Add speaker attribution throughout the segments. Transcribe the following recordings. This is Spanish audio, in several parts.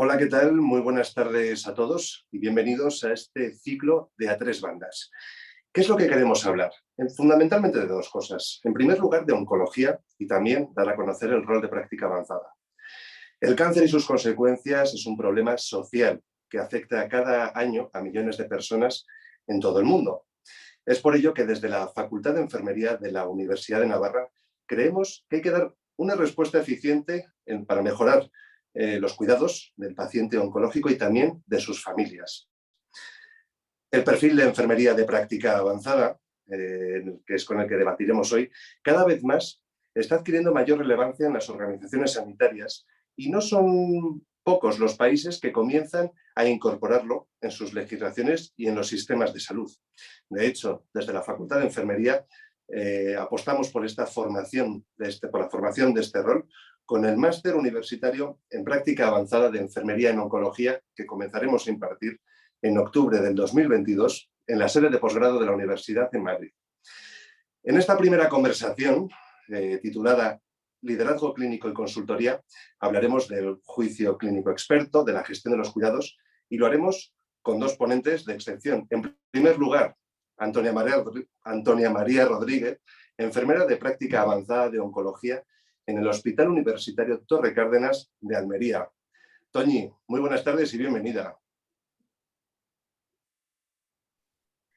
Speaker 1: Hola, ¿qué tal? Muy buenas tardes a todos y bienvenidos a este ciclo de A Tres Bandas. ¿Qué es lo que queremos hablar? Fundamentalmente de dos cosas. En primer lugar, de oncología y también dar a conocer el rol de práctica avanzada. El cáncer y sus consecuencias es un problema social que afecta cada año a millones de personas en todo el mundo. Es por ello que desde la Facultad de Enfermería de la Universidad de Navarra creemos que hay que dar una respuesta eficiente para mejorar los cuidados del paciente oncológico y también de sus familias. El perfil de enfermería de práctica avanzada, que es con el que debatiremos hoy, cada vez más está adquiriendo mayor relevancia en las organizaciones sanitarias y no son pocos los países que comienzan a incorporarlo en sus legislaciones y en los sistemas de salud. De hecho, desde la Facultad de Enfermería apostamos por esta formación, por la formación de este rol, con el máster universitario en práctica avanzada de enfermería en oncología que comenzaremos a impartir en octubre del 2022 en la sede de posgrado de la Universidad de Madrid. En esta primera conversación, titulada Liderazgo clínico y consultoría, hablaremos del juicio clínico experto, de la gestión de los cuidados, y lo haremos con dos ponentes de excepción. En primer lugar, Antonia María Rodríguez, enfermera de práctica avanzada de oncología en el Hospital Universitario Torre Cárdenas de Almería. Toñi, muy buenas tardes y bienvenida.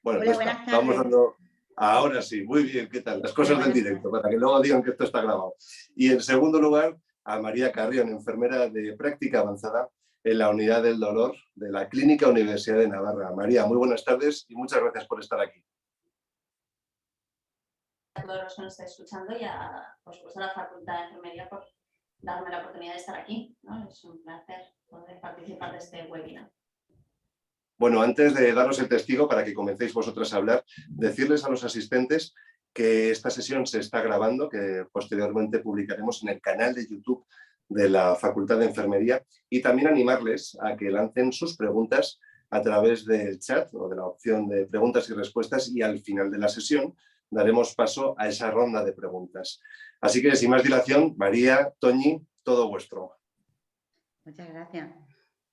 Speaker 1: Bueno,
Speaker 2: hola, buenas tardes.
Speaker 1: Vamos dando... Ahora sí, muy bien, ¿qué tal? Las cosas del directo, para que luego digan que esto está grabado. Y en segundo lugar, a María Carrión, enfermera de práctica avanzada en la Unidad del Dolor de la Clínica Universidad de Navarra. María, muy buenas tardes y muchas gracias por estar aquí.
Speaker 3: A todos los que nos estáis escuchando y por supuesto, a la Facultad de Enfermería por darme la oportunidad de estar aquí, ¿no? Es un placer poder participar de este webinar.
Speaker 1: Bueno, antes de daros el testigo para que comencéis vosotras a hablar, decirles a los asistentes que esta sesión se está grabando, que posteriormente publicaremos en el canal de YouTube de la Facultad de Enfermería, y también animarles a que lancen sus preguntas a través del chat o de la opción de preguntas y respuestas, y al final de la sesión daremos paso a esa ronda de preguntas. Así que, sin más dilación, María, Toñi, todo vuestro.
Speaker 2: Muchas gracias.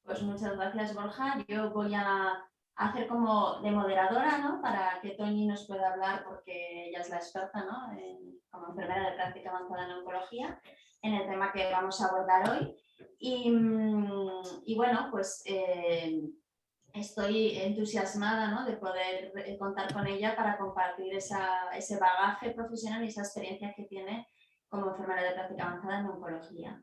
Speaker 3: Pues muchas gracias, Borja. Yo voy a hacer como de moderadora, ¿no? Para que Toñi nos pueda hablar, porque ella es la experta, ¿no? Como enfermera de práctica avanzada en oncología, en el tema que vamos a abordar hoy. Y bueno, pues estoy entusiasmada, ¿no? De poder contar con ella para compartir ese bagaje profesional y esa experiencia que tiene como enfermera de práctica avanzada en oncología.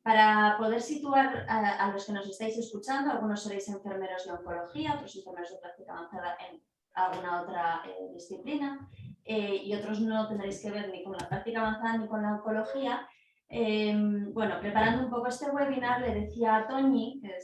Speaker 3: Para poder situar a los que nos estáis escuchando, algunos seréis enfermeros de oncología, otros enfermeros de práctica avanzada en alguna otra disciplina, y otros no tendréis que ver ni con la práctica avanzada ni con la oncología. Bueno, preparando un poco este webinar, le decía a Toñi, que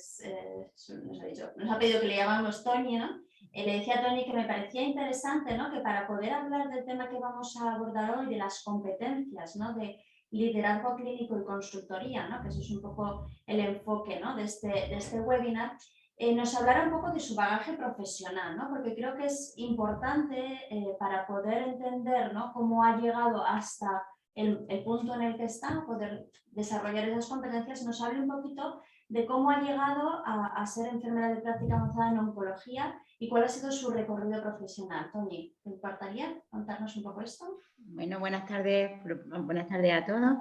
Speaker 3: nos ha pedido que le llamamos Toñi, ¿no? Le decía a Toñi que me parecía interesante, ¿no? Que para poder hablar del tema que vamos a abordar hoy, de las competencias, ¿no? De liderazgo clínico y consultoría, ¿no? Que eso es un poco el enfoque, ¿no? de este webinar, nos hablará un poco de su bagaje profesional, ¿no? Porque creo que es importante para poder entender, ¿no? Cómo ha llegado hasta el punto en el que está, poder desarrollar esas competencias, nos hable un poquito de cómo ha llegado a ser enfermera de práctica avanzada en oncología y cuál ha sido su recorrido profesional. Toñi, ¿te importaría contarnos un poco esto?
Speaker 2: Bueno, buenas tardes a todos.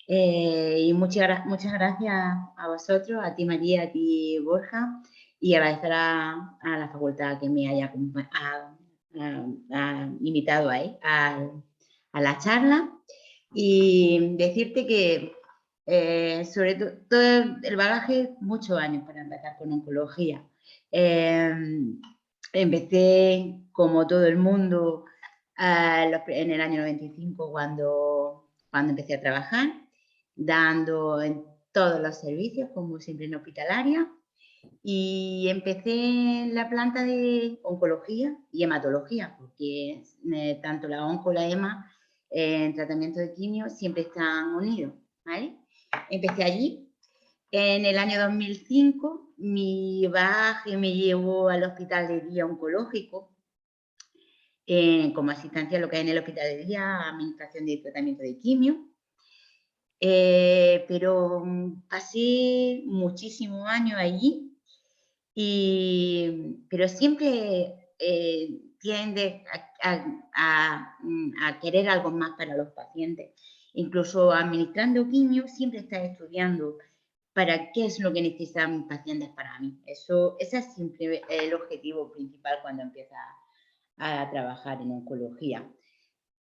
Speaker 2: Y muchas gracias a vosotros, a ti María, a ti Borja, y agradecer a la facultad que me haya invitado ahí a la charla, y decirte que sobre todo el bagaje, muchos años para empezar con oncología. Empecé como todo el mundo en el año 95 cuando empecé a trabajar, dando en todos los servicios, como siempre en hospitalaria, y empecé en la planta de oncología y hematología, porque tanto la onco y la hema en tratamiento de quimio siempre están unidos, ¿vale? Empecé allí. En el año 2005 mi bagaje me llevó al hospital de día oncológico, como asistencia a lo que hay en el hospital de día, administración de tratamiento de quimio. pero pasé muchísimos años allí, pero siempre tiende a querer algo más para los pacientes. Incluso administrando quimio, siempre estás estudiando para qué es lo que necesitan mis pacientes para mí. Ese es siempre el objetivo principal cuando empiezas a trabajar en oncología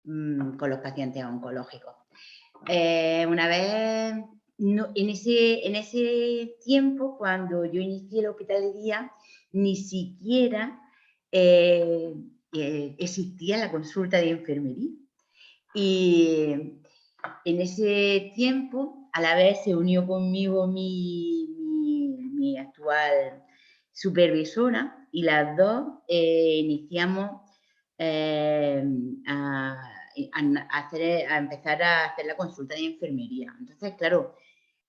Speaker 2: con los pacientes oncológicos. Una vez, en ese tiempo, cuando yo inicié el hospital de día, ni siquiera existía la consulta de enfermería. Y en ese tiempo, a la vez se unió conmigo mi actual supervisora y las dos iniciamos a empezar a hacer la consulta de enfermería. Entonces, claro,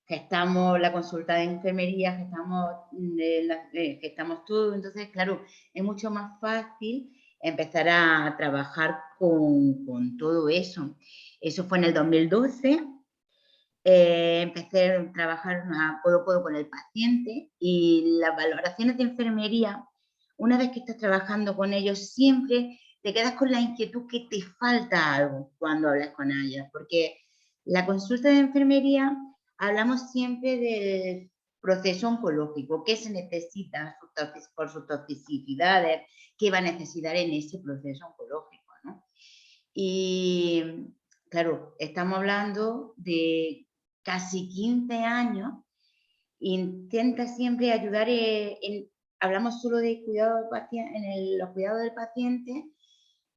Speaker 2: gestamos la consulta de enfermería, gestamos todo, entonces, claro, es mucho más fácil empezar a trabajar con todo eso. Eso fue en el 2012. Empecé a trabajar codo a codo con el paciente y las valoraciones de enfermería, una vez que estás trabajando con ellos, siempre te quedas con la inquietud que te falta algo cuando hablas con ellos, porque la consulta de enfermería hablamos siempre del proceso oncológico, qué se necesita por sus toxicidades, qué va a necesitar en ese proceso oncológico, ¿no? Y claro, estamos hablando de casi 15 años, intenta siempre ayudar hablamos solo de cuidado del paciente, los cuidados del paciente,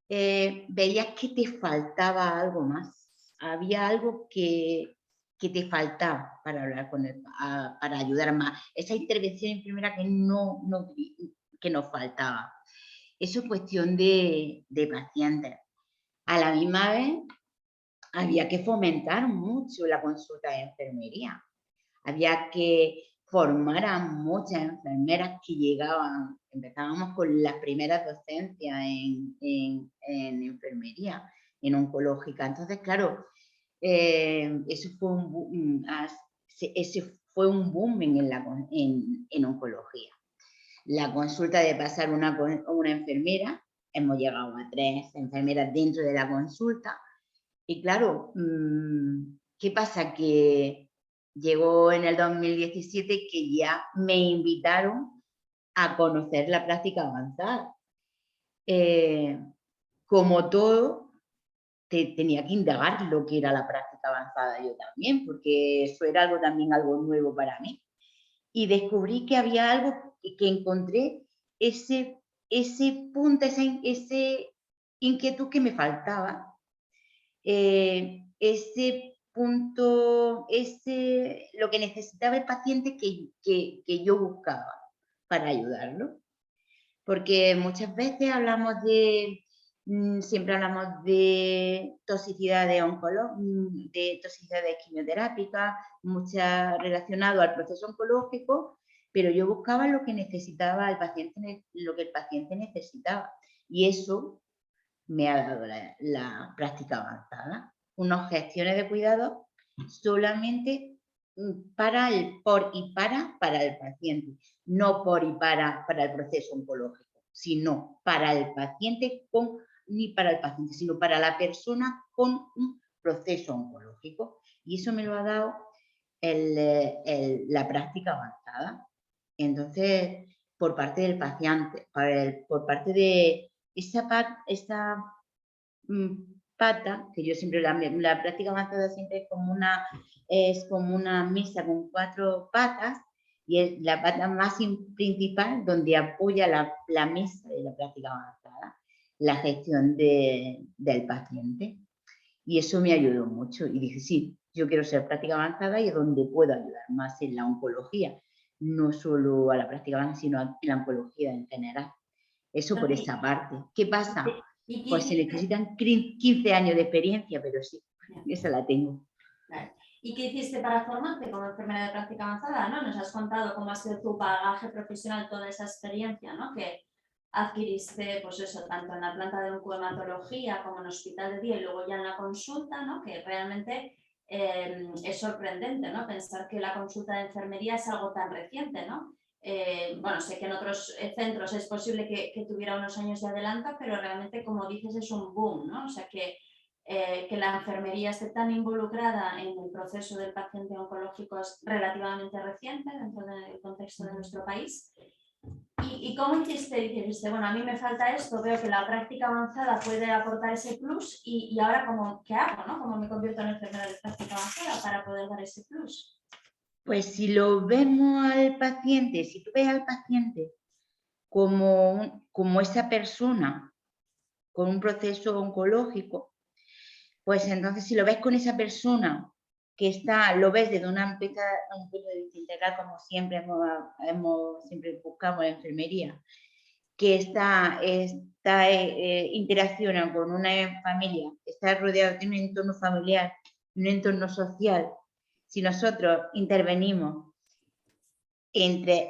Speaker 2: veías que te faltaba algo más, había algo que te faltaba para hablar con él, para ayudar más, esa intervención en primera que nos faltaba. Eso es cuestión de pacientes. A la misma vez, había que fomentar mucho la consulta de enfermería. Había que formar a muchas enfermeras que llegaban. Empezábamos con las primeras docencias en enfermería, en oncológica. Entonces, claro, eso fue ese fue un boom en oncología. La consulta de pasar una enfermera, hemos llegado a 3 enfermeras dentro de la consulta. Y claro, ¿qué pasa? Que llegó en el 2017 que ya me invitaron a conocer la práctica avanzada. Como todo, tenía que indagar lo que era la práctica avanzada yo también, porque eso era también algo nuevo para mí. Y descubrí que había algo que encontré ese punto, esa inquietud que me faltaba. Ese punto, lo que necesitaba el paciente que yo buscaba para ayudarlo. Porque muchas veces siempre hablamos de toxicidad de toxicidad quimioterápica, muchas relacionado al proceso oncológico, pero yo buscaba lo que necesitaba el paciente, lo que el paciente necesitaba. Y eso me ha dado la práctica avanzada. Unas gestiones de cuidado solamente para el paciente, no por y para el proceso oncológico, sino para el paciente ni para el paciente, sino para la persona con un proceso oncológico. Y eso me lo ha dado la práctica avanzada. Entonces, por parte del paciente, por parte de esa pata, que yo siempre la práctica avanzada siempre es como una mesa con 4 patas, y es la pata más principal donde apoya la mesa de la práctica avanzada, la gestión del paciente. Y eso me ayudó mucho. Y dije, sí, yo quiero ser práctica avanzada y es donde puedo ayudar más en la oncología, no solo a la práctica avanzada, sino en la oncología en general. Eso por esa parte. ¿Qué pasa? Pues se necesitan 15 años de experiencia, pero sí, esa la tengo.
Speaker 3: Vale. ¿Y qué hiciste para formarte como enfermera de práctica avanzada? ¿No? Nos has contado cómo ha sido tu bagaje profesional, toda esa experiencia, ¿no? Que adquiriste, pues eso, tanto en la planta de oncohematología como en hospital de día y luego ya en la consulta, ¿no? Que realmente es sorprendente, ¿no? Pensar que la consulta de enfermería es algo tan reciente, ¿no? Bueno, sé que en otros centros es posible que tuviera unos años de adelanto, pero realmente, como dices, es un boom, ¿no? O sea, que la enfermería esté tan involucrada en el proceso del paciente oncológico es relativamente reciente dentro del contexto de nuestro país. ¿Y cómo hiciste? Dijiste, bueno, a mí me falta esto, veo que la práctica avanzada puede aportar ese plus y ahora ¿qué hago? ¿No? ¿Cómo me convierto en enfermera de práctica avanzada para poder dar ese plus?
Speaker 2: Pues si lo vemos al paciente, si tú ves al paciente como esa persona con un proceso oncológico, pues entonces si lo ves con esa persona que lo ves desde un punto de vista integral, como siempre siempre buscamos en enfermería, que interacciona con una familia, está rodeado de un entorno familiar, un entorno social. Si nosotros intervenimos entre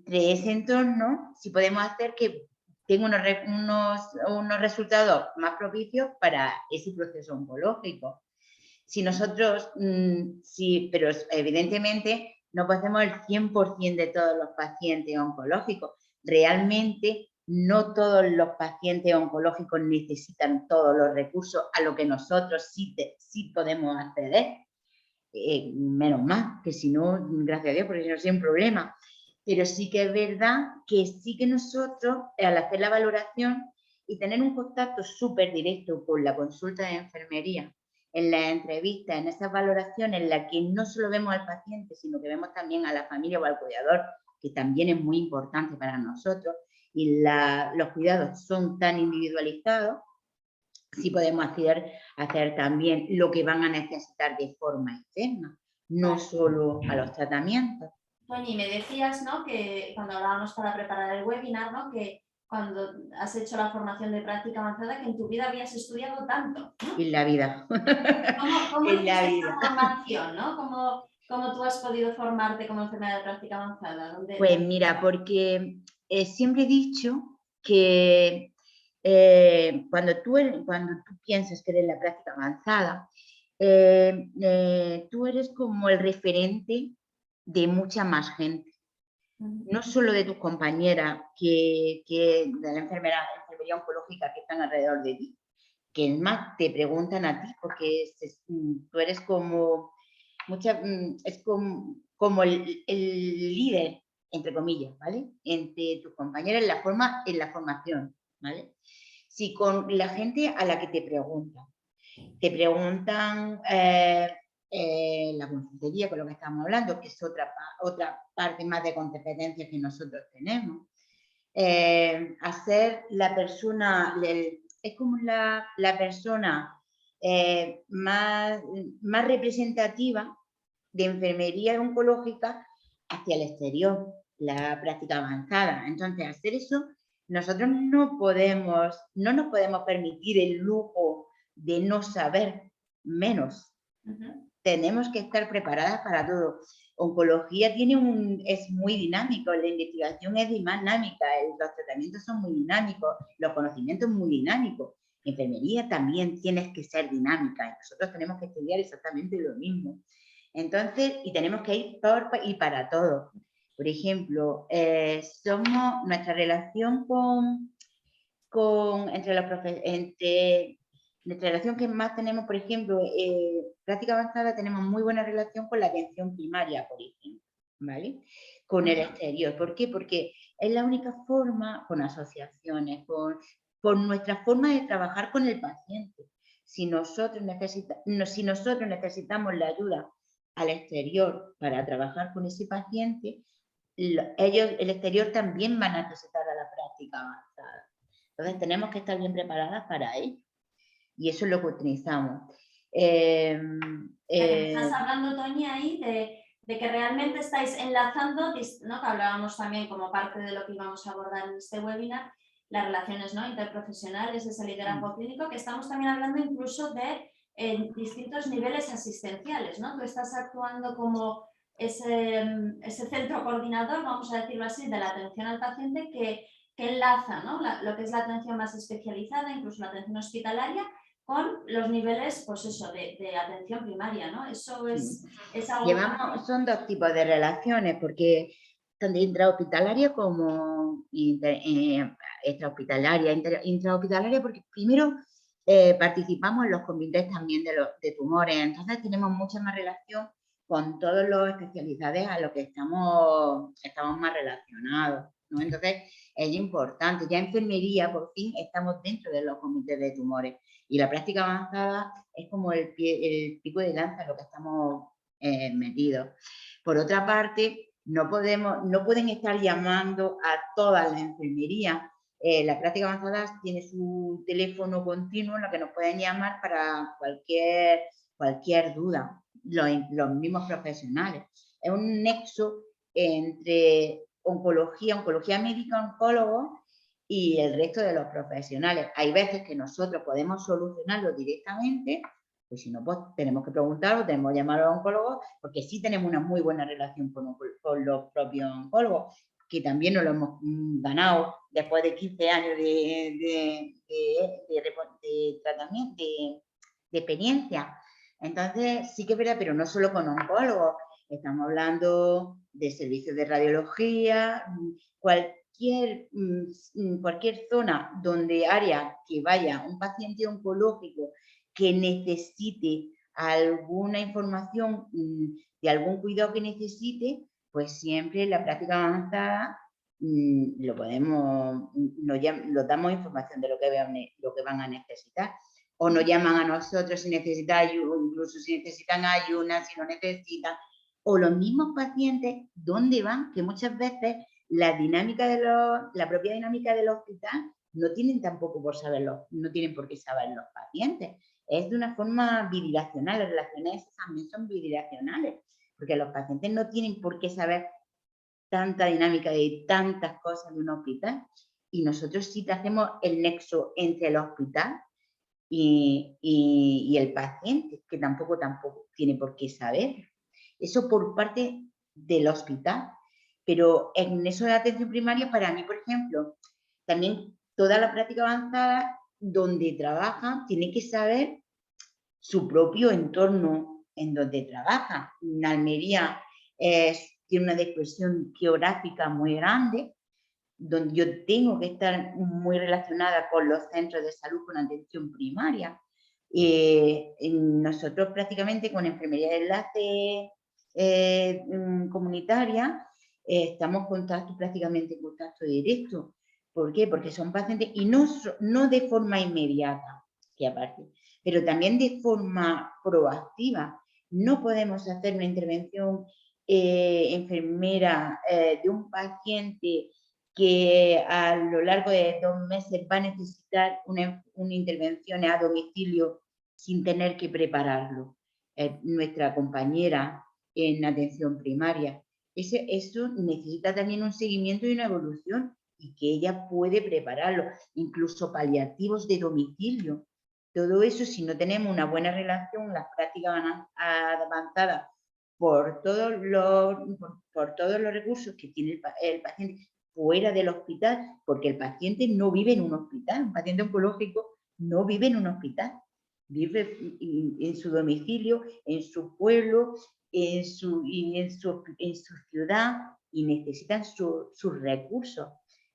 Speaker 2: ese entorno, si podemos hacer que tenga unos resultados más propicios para ese proceso oncológico. Si nosotros, pero evidentemente no hacemos el 100% de todos los pacientes oncológicos. Realmente no todos los pacientes oncológicos necesitan todos los recursos a lo que nosotros sí podemos acceder. Menos mal, que si no, gracias a Dios, porque si no sería un problema. Pero sí que es verdad que sí que nosotros, al hacer la valoración y tener un contacto súper directo con la consulta de enfermería, en las entrevistas, en esas valoraciones en las que no solo vemos al paciente, sino que vemos también a la familia o al cuidador, que también es muy importante para nosotros, y los cuidados son tan individualizados, sí podemos hacer también lo que van a necesitar de forma externa, no solo a los tratamientos.
Speaker 3: Toñi, me decías, ¿no?, que cuando hablábamos para preparar el webinar, ¿no?, que cuando has hecho la formación de práctica avanzada, que en tu vida habías estudiado tanto, ¿no?
Speaker 2: En la vida.
Speaker 3: ¿Cómo hiciste esta formación, ¿no? ¿Cómo tú has podido formarte como enfermera de práctica avanzada?
Speaker 2: Pues mira, porque siempre he dicho que cuando tú piensas que eres la práctica avanzada, tú eres como el referente de mucha más gente. No solo de tus compañeras de la enfermería oncológica que están alrededor de ti, que es más te preguntan a ti, porque tú eres como es como el líder, entre comillas, ¿vale? Entre tus compañeros en la formación, ¿vale? Si con la gente a la que te preguntan la consultoría, con lo que estamos hablando, que es otra parte más de competencias que nosotros tenemos. Hacer la persona, es como la persona más representativa de enfermería oncológica hacia el exterior, la práctica avanzada. Entonces, hacer eso, nosotros no nos podemos permitir el lujo de no saber menos. Tenemos que estar preparadas para todo. Oncología es muy dinámico, la investigación es dinámica, los tratamientos son muy dinámicos, los conocimientos muy dinámicos. Enfermería también tienes que ser dinámica y nosotros tenemos que estudiar exactamente lo mismo. Entonces, y tenemos que ir para todo. Por ejemplo, nuestra relación nuestra relación que más tenemos, por ejemplo, práctica avanzada, tenemos muy buena relación con la atención primaria, por ejemplo, ¿vale? Con el exterior. ¿Por qué? Porque es la única forma, con asociaciones, con nuestra forma de trabajar con el paciente. Si nosotros necesitamos la ayuda al exterior para trabajar con ese paciente, el exterior también van a necesitar a la práctica avanzada. Entonces tenemos que estar bien preparadas para ello. Y eso es lo que utilizamos.
Speaker 3: Estás hablando, Toñi, ahí de que realmente estáis enlazando, ¿no?, que hablábamos también como parte de lo que íbamos a abordar en este webinar, las relaciones, ¿no?, interprofesionales, ese liderazgo clínico, que estamos también hablando incluso de distintos niveles asistenciales, ¿no? Tú estás actuando como ese centro coordinador, vamos a decirlo así, de la atención al paciente que enlaza, ¿no?, lo que es la atención más especializada, incluso la atención hospitalaria, con los niveles, pues eso, de atención primaria, ¿no? Eso es algo...
Speaker 2: Son dos tipos de relaciones, porque tanto intrahospitalaria como extrahospitalaria. Intrahospitalaria porque primero participamos en los comités también de tumores, entonces tenemos mucha más relación con todos los especialidades a los que estamos más relacionados, ¿no? Entonces es importante, ya enfermería por fin estamos dentro de los comités de tumores y la práctica avanzada es como el pico de lanza en lo que estamos metidos. Por otra parte, no pueden estar llamando a todas las enfermerías. La práctica avanzada tiene su teléfono continuo en lo que nos pueden llamar para cualquier duda, los mismos profesionales. Es un nexo entre oncología médica, oncólogos y el resto de los profesionales. Hay veces que nosotros podemos solucionarlo directamente, pues si no, pues tenemos que preguntar o tenemos que llamar a los oncólogos, porque sí tenemos una muy buena relación con los propios oncólogos, que también nos lo hemos ganado después de 15 años de tratamiento, de experiencia. Entonces, sí que es verdad, pero no solo con oncólogos, estamos hablando de servicios de radiología, cualquier zona donde área que vaya un paciente oncológico que necesite alguna información de algún cuidado que necesite, pues siempre la práctica avanzada lo damos información de lo que van a necesitar. O nos llaman a nosotros si necesitan ayuda, incluso si necesitan ayuda, si no necesitan. O los mismos pacientes, ¿dónde van? Que muchas veces la propia dinámica del hospital no tienen tampoco no tienen por qué saber los pacientes. Es de una forma bidireccional, las relaciones también son bidireccionales, porque los pacientes no tienen por qué saber tanta dinámica de tantas cosas de un hospital, y nosotros sí que hacemos el nexo entre el hospital y el paciente, que tampoco tiene por qué saber. Eso por parte del hospital. Pero en eso de atención primaria, para mí, por ejemplo, también toda la práctica avanzada donde trabaja tiene que saber su propio entorno en donde trabaja. En Almería tiene una dispersión geográfica muy grande, donde yo tengo que estar muy relacionada con los centros de salud con atención primaria. Nosotros prácticamente con enfermería de enlace comunitaria estamos prácticamente en contacto directo. ¿Por qué? Porque son pacientes, y no de forma inmediata, que aparte, pero también de forma proactiva. No podemos hacer una intervención enfermera de un paciente que a lo largo de 2 meses va a necesitar una intervención a domicilio sin tener que prepararlo. Nuestra compañera en atención primaria, eso necesita también un seguimiento y una evolución, y que ella puede prepararlo, incluso paliativos de domicilio. Todo eso, si no tenemos una buena relación, las prácticas avanzadas por todos los recursos que tiene el paciente fuera del hospital, porque el paciente no vive en un hospital, un paciente oncológico no vive en un hospital, vive en su domicilio, en su pueblo, en su ciudad, y necesitan sus recursos.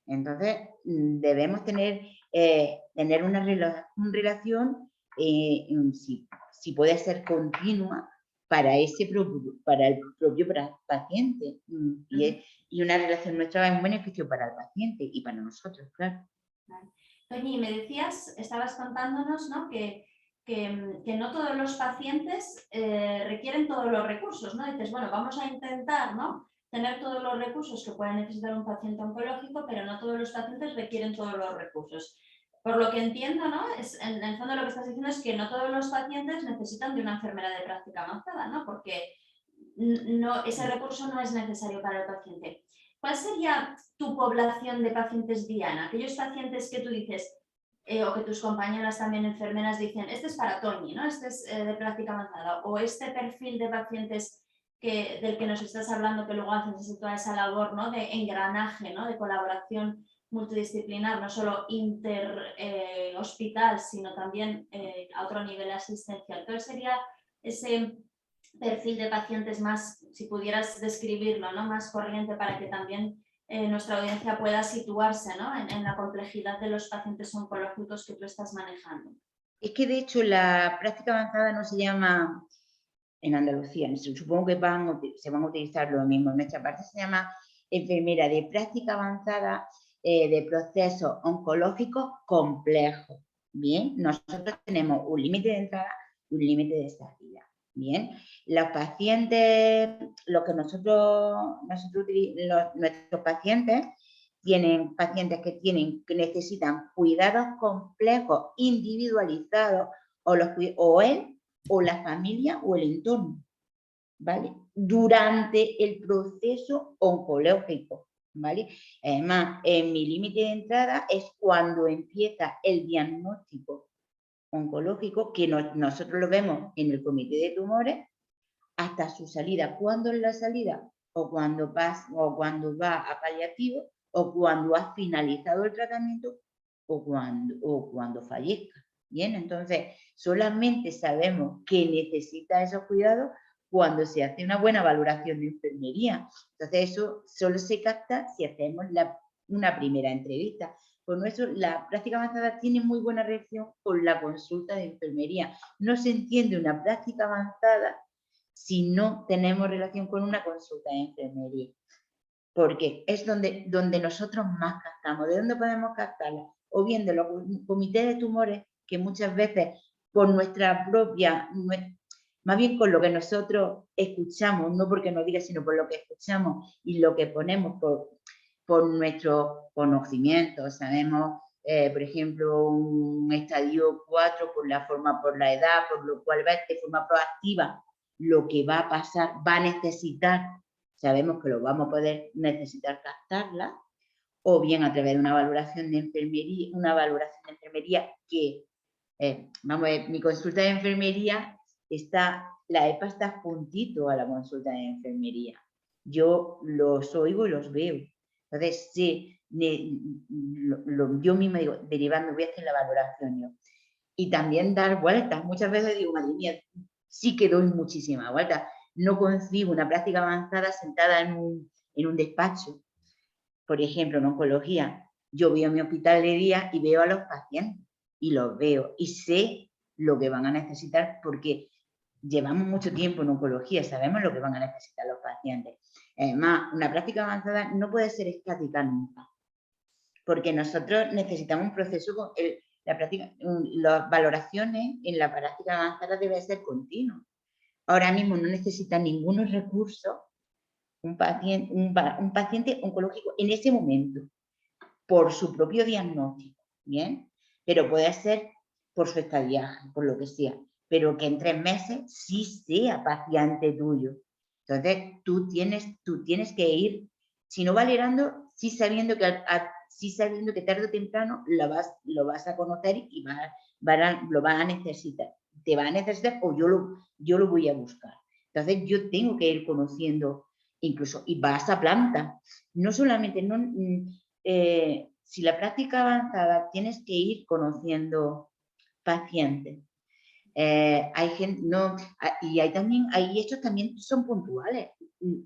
Speaker 2: Entonces, debemos tener una relación, si puede ser continua, para el propio paciente, y una relación nuestra es un beneficio para el paciente y para nosotros, claro.
Speaker 3: Toñi, me decías, estabas contándonos, ¿no?, que no todos los pacientes requieren todos los recursos, ¿no? Dices, bueno, vamos a intentar, ¿no?, tener todos los recursos que pueda necesitar un paciente oncológico, pero no todos los pacientes requieren todos los recursos. Por lo que entiendo, ¿no?, en el fondo lo que estás diciendo es que no todos los pacientes necesitan de una enfermera de práctica avanzada, ¿no?, porque ese recurso no es necesario para el paciente. ¿Cuál sería tu población de pacientes diana? Aquellos pacientes que tú dices, o que tus compañeras también enfermeras dicen, este es para Toñi, ¿no?, este es de práctica avanzada, o este perfil de pacientes del que nos estás hablando, que luego haces toda esa labor, ¿no?, de engranaje, ¿no?, de colaboración multidisciplinar, no solo hospital, sino también a otro nivel asistencial. ¿Cuál sería ese perfil de pacientes más, si pudieras describirlo, ¿no?, más corriente para que también nuestra audiencia pueda situarse, ¿no?, en la complejidad de los pacientes oncológicos que tú estás manejando?
Speaker 2: Es que de hecho la práctica avanzada no se llama en Andalucía, supongo que se van a utilizar lo mismo. En nuestra parte se llama enfermera de práctica avanzada de procesos oncológicos complejos. Bien, nosotros tenemos un límite de entrada y un límite de salida. Bien, los pacientes, nuestros pacientes tienen pacientes que necesitan cuidados complejos, individualizados, o él, o la familia, o el entorno, ¿vale? Durante el proceso oncológico, ¿vale? Además, en mi límite de entrada es cuando empieza el diagnóstico oncológico, que nosotros lo vemos en el comité de tumores, hasta su salida. ¿Cuándo es la salida? O cuando va a paliativo, o cuando ha finalizado el tratamiento, o cuando fallezca. Bien, entonces solamente sabemos que necesita esos cuidados cuando se hace una buena valoración de enfermería. Entonces eso solo se capta si hacemos una primera entrevista. Por eso la práctica avanzada tiene muy buena reacción con la consulta de enfermería. No se entiende una práctica avanzada si no tenemos relación con una consulta de enfermería, porque es donde nosotros más captamos. ¿De dónde podemos captarla? O bien de los comités de tumores, que muchas veces por nuestra propia, más bien con lo que nosotros escuchamos, no porque nos diga, sino por lo que escuchamos y lo que ponemos por nuestro conocimiento. Sabemos, por ejemplo, un estadio 4 por la edad, por lo cual va de forma proactiva lo que va a pasar, va a necesitar, sabemos que lo vamos a poder necesitar captarla, o bien a través de una valoración de enfermería, que, vamos a ver, mi consulta de enfermería la EPA está juntito a la consulta de enfermería. Yo los oigo y los veo. Entonces, sí, yo misma digo, derivando, voy a hacer la valoración yo. Y también dar vueltas. Muchas veces digo, madre mía, sí que doy muchísimas vueltas. No concibo una práctica avanzada sentada en un despacho. Por ejemplo, en oncología, yo voy a mi hospital de día y veo a los pacientes, y los veo, y sé lo que van a necesitar, porque llevamos mucho tiempo en oncología, sabemos lo que van a necesitar los pacientes. Además, una práctica avanzada no puede ser estática nunca, porque nosotros necesitamos un proceso, las valoraciones en la práctica avanzada deben ser continuas. Ahora mismo no necesita ningún recurso un paciente oncológico en ese momento, por su propio diagnóstico, ¿bien? Pero puede ser por su estadiaje, por lo que sea, pero que en 3 meses sí sea paciente tuyo. Entonces, tú tienes que ir, si no valorando, sí sabiendo que tarde o temprano lo vas a conocer y lo vas a necesitar. Te va a necesitar, o yo lo voy a buscar. Entonces, yo tengo que ir conociendo, incluso, y vas a planta. No solamente, si la práctica avanzada tienes que ir conociendo pacientes. Hay gente, y estos también son puntuales.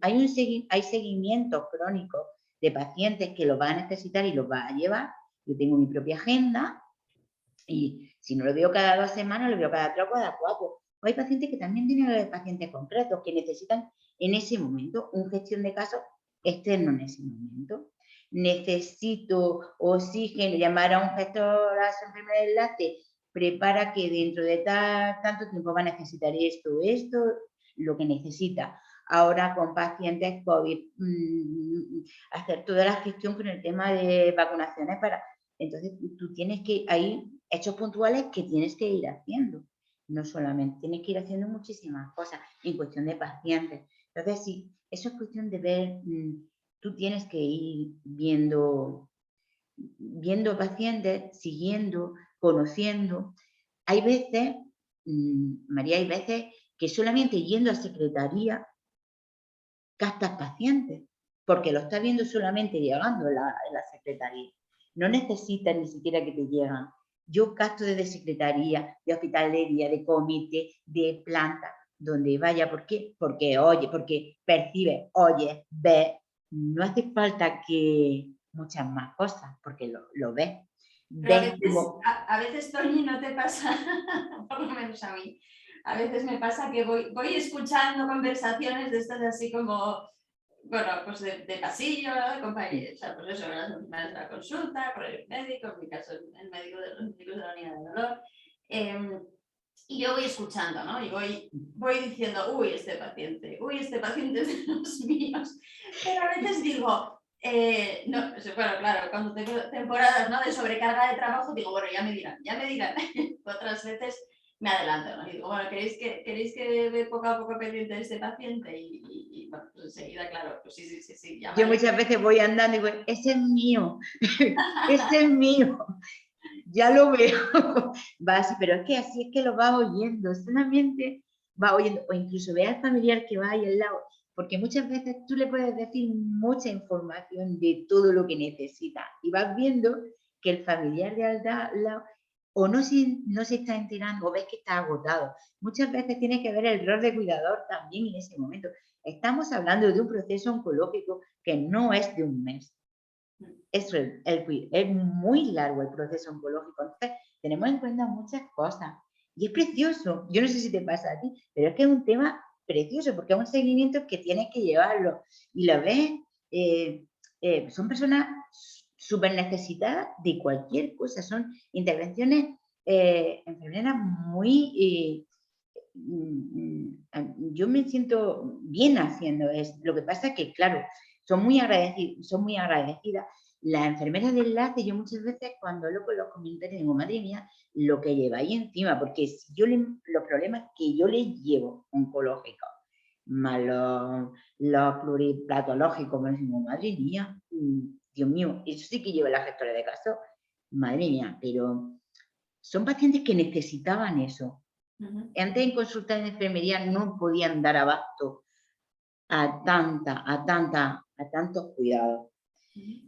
Speaker 2: Hay seguimientos crónicos de pacientes que los va a necesitar y los va a llevar. Yo tengo mi propia agenda y si no lo veo cada 2 semanas, lo veo cada 3 o cada 4. Hay pacientes que también tienen pacientes concretos que necesitan en ese momento una gestión de casos externo en ese momento. Necesito oxígeno, llamar a un gestor a su enfermedad de enlace, prepara que dentro de tanto tiempo va a necesitar esto, lo que necesita. Ahora con pacientes COVID, hacer toda la gestión con el tema de vacunaciones entonces tú tienes que, hay hechos puntuales que tienes que ir haciendo. No solamente, tienes que ir haciendo muchísimas cosas en cuestión de pacientes. Entonces, sí, eso es cuestión de ver, tú tienes que ir viendo pacientes, siguiendo, conociendo. Hay veces, María, hay veces que solamente yendo a secretaría captas pacientes, porque lo está viendo solamente llegando en la secretaría. no necesitas ni siquiera que te lleguen. Yo gasto desde secretaría, de hospitalería, de comité, de planta, donde vaya. ¿Por qué? Porque oye, porque percibe, oye, ve. No hace falta que muchas más cosas, porque lo ves.
Speaker 3: Pero a veces, Toñi, no te pasa, por lo menos a mí, a veces me pasa que voy escuchando conversaciones de estas así como, bueno, pues de pasillo, ¿no? De compañeros, o sea, pues eso, las últimas de la consulta, con el médico, en mi caso el médico de los médicos de la unidad de dolor, y yo voy escuchando, ¿no? Y voy diciendo, uy, este paciente es de los míos, pero a veces digo, no, bueno, claro, cuando tengo temporadas, ¿no?, de sobrecarga de trabajo, digo, bueno, ya me dirán. Otras veces me adelanto, ¿no? Y digo, bueno, ¿queréis que ve poco a poco pendiente de este paciente? Y bueno, pues enseguida, claro, pues sí.
Speaker 2: Yo muchas veces voy andando y digo, ese es mío, ese es mío. Ya lo veo. Va así, pero es que así es que lo va oyendo, solamente va oyendo, o incluso ve al familiar que va ahí al lado, porque muchas veces tú le puedes decir mucha información de todo lo que necesita y vas viendo que el familiar de al lado o no se está enterando o ves que está agotado. Muchas veces tiene que ver el rol de cuidador también en ese momento. Estamos hablando de un proceso oncológico que no es de un mes. Es muy largo el proceso oncológico, entonces tenemos en cuenta muchas cosas y es precioso. Yo no sé si te pasa a ti, pero es que es un tema precioso porque es un seguimiento que tienes que llevarlo y lo ves, son personas súper necesitadas de cualquier cosa, son intervenciones enfermeras muy... yo me siento bien haciendo esto. Lo que pasa es que, claro, son muy agradecidas. Las enfermeras de enlace, yo muchas veces cuando hablo con los comentarios digo, madre mía, lo que lleváis encima, porque si yo los problemas que yo les llevo oncológicos, más los pluripatológicos, me digo, madre mía, Dios mío, eso sí que lleva la gestora de caso, madre mía, pero son pacientes que necesitaban eso. Antes en consulta de enfermería no podían dar abasto a tantos cuidados.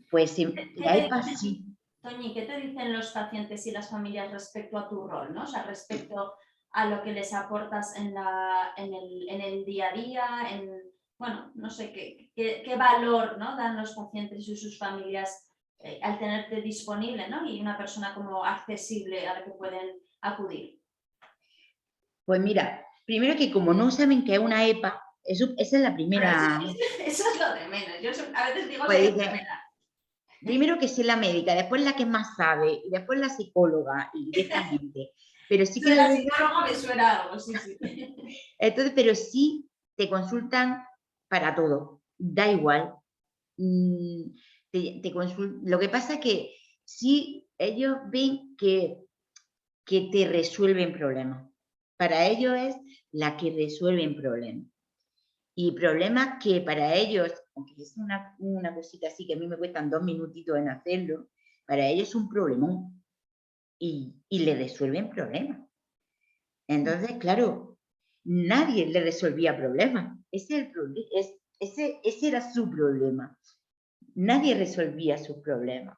Speaker 2: Pues sí.
Speaker 3: Toñi, ¿qué te dicen los pacientes y las familias respecto a tu rol, ¿no? O sea, respecto a lo que les aportas en el día a día, bueno, no sé, qué valor, ¿no?, dan los pacientes y sus familias al tenerte disponible, ¿no?, y una persona como accesible a la que pueden acudir.
Speaker 2: Pues mira, primero que como no saben que es una EPA, esa es la primera...
Speaker 3: Eso es lo de menos. Yo a veces digo
Speaker 2: pues
Speaker 3: que
Speaker 2: primero que sé la médica, después la que más sabe, y después la psicóloga, directamente. Pero sí que
Speaker 3: la psicóloga me suena algo, sí.
Speaker 2: Entonces, pero sí te consultan para todo, da igual. Lo que pasa es que sí, ellos ven que te resuelven problemas. Para ellos es la que resuelven problemas. Y problemas que para ellos, aunque es una cosita así que a mí me cuestan 2 minutitos en hacerlo, para ellos es un problemón. Y le resuelven problemas. Entonces, claro, nadie le resolvía problemas. Ese era su problema. Nadie resolvía sus problemas.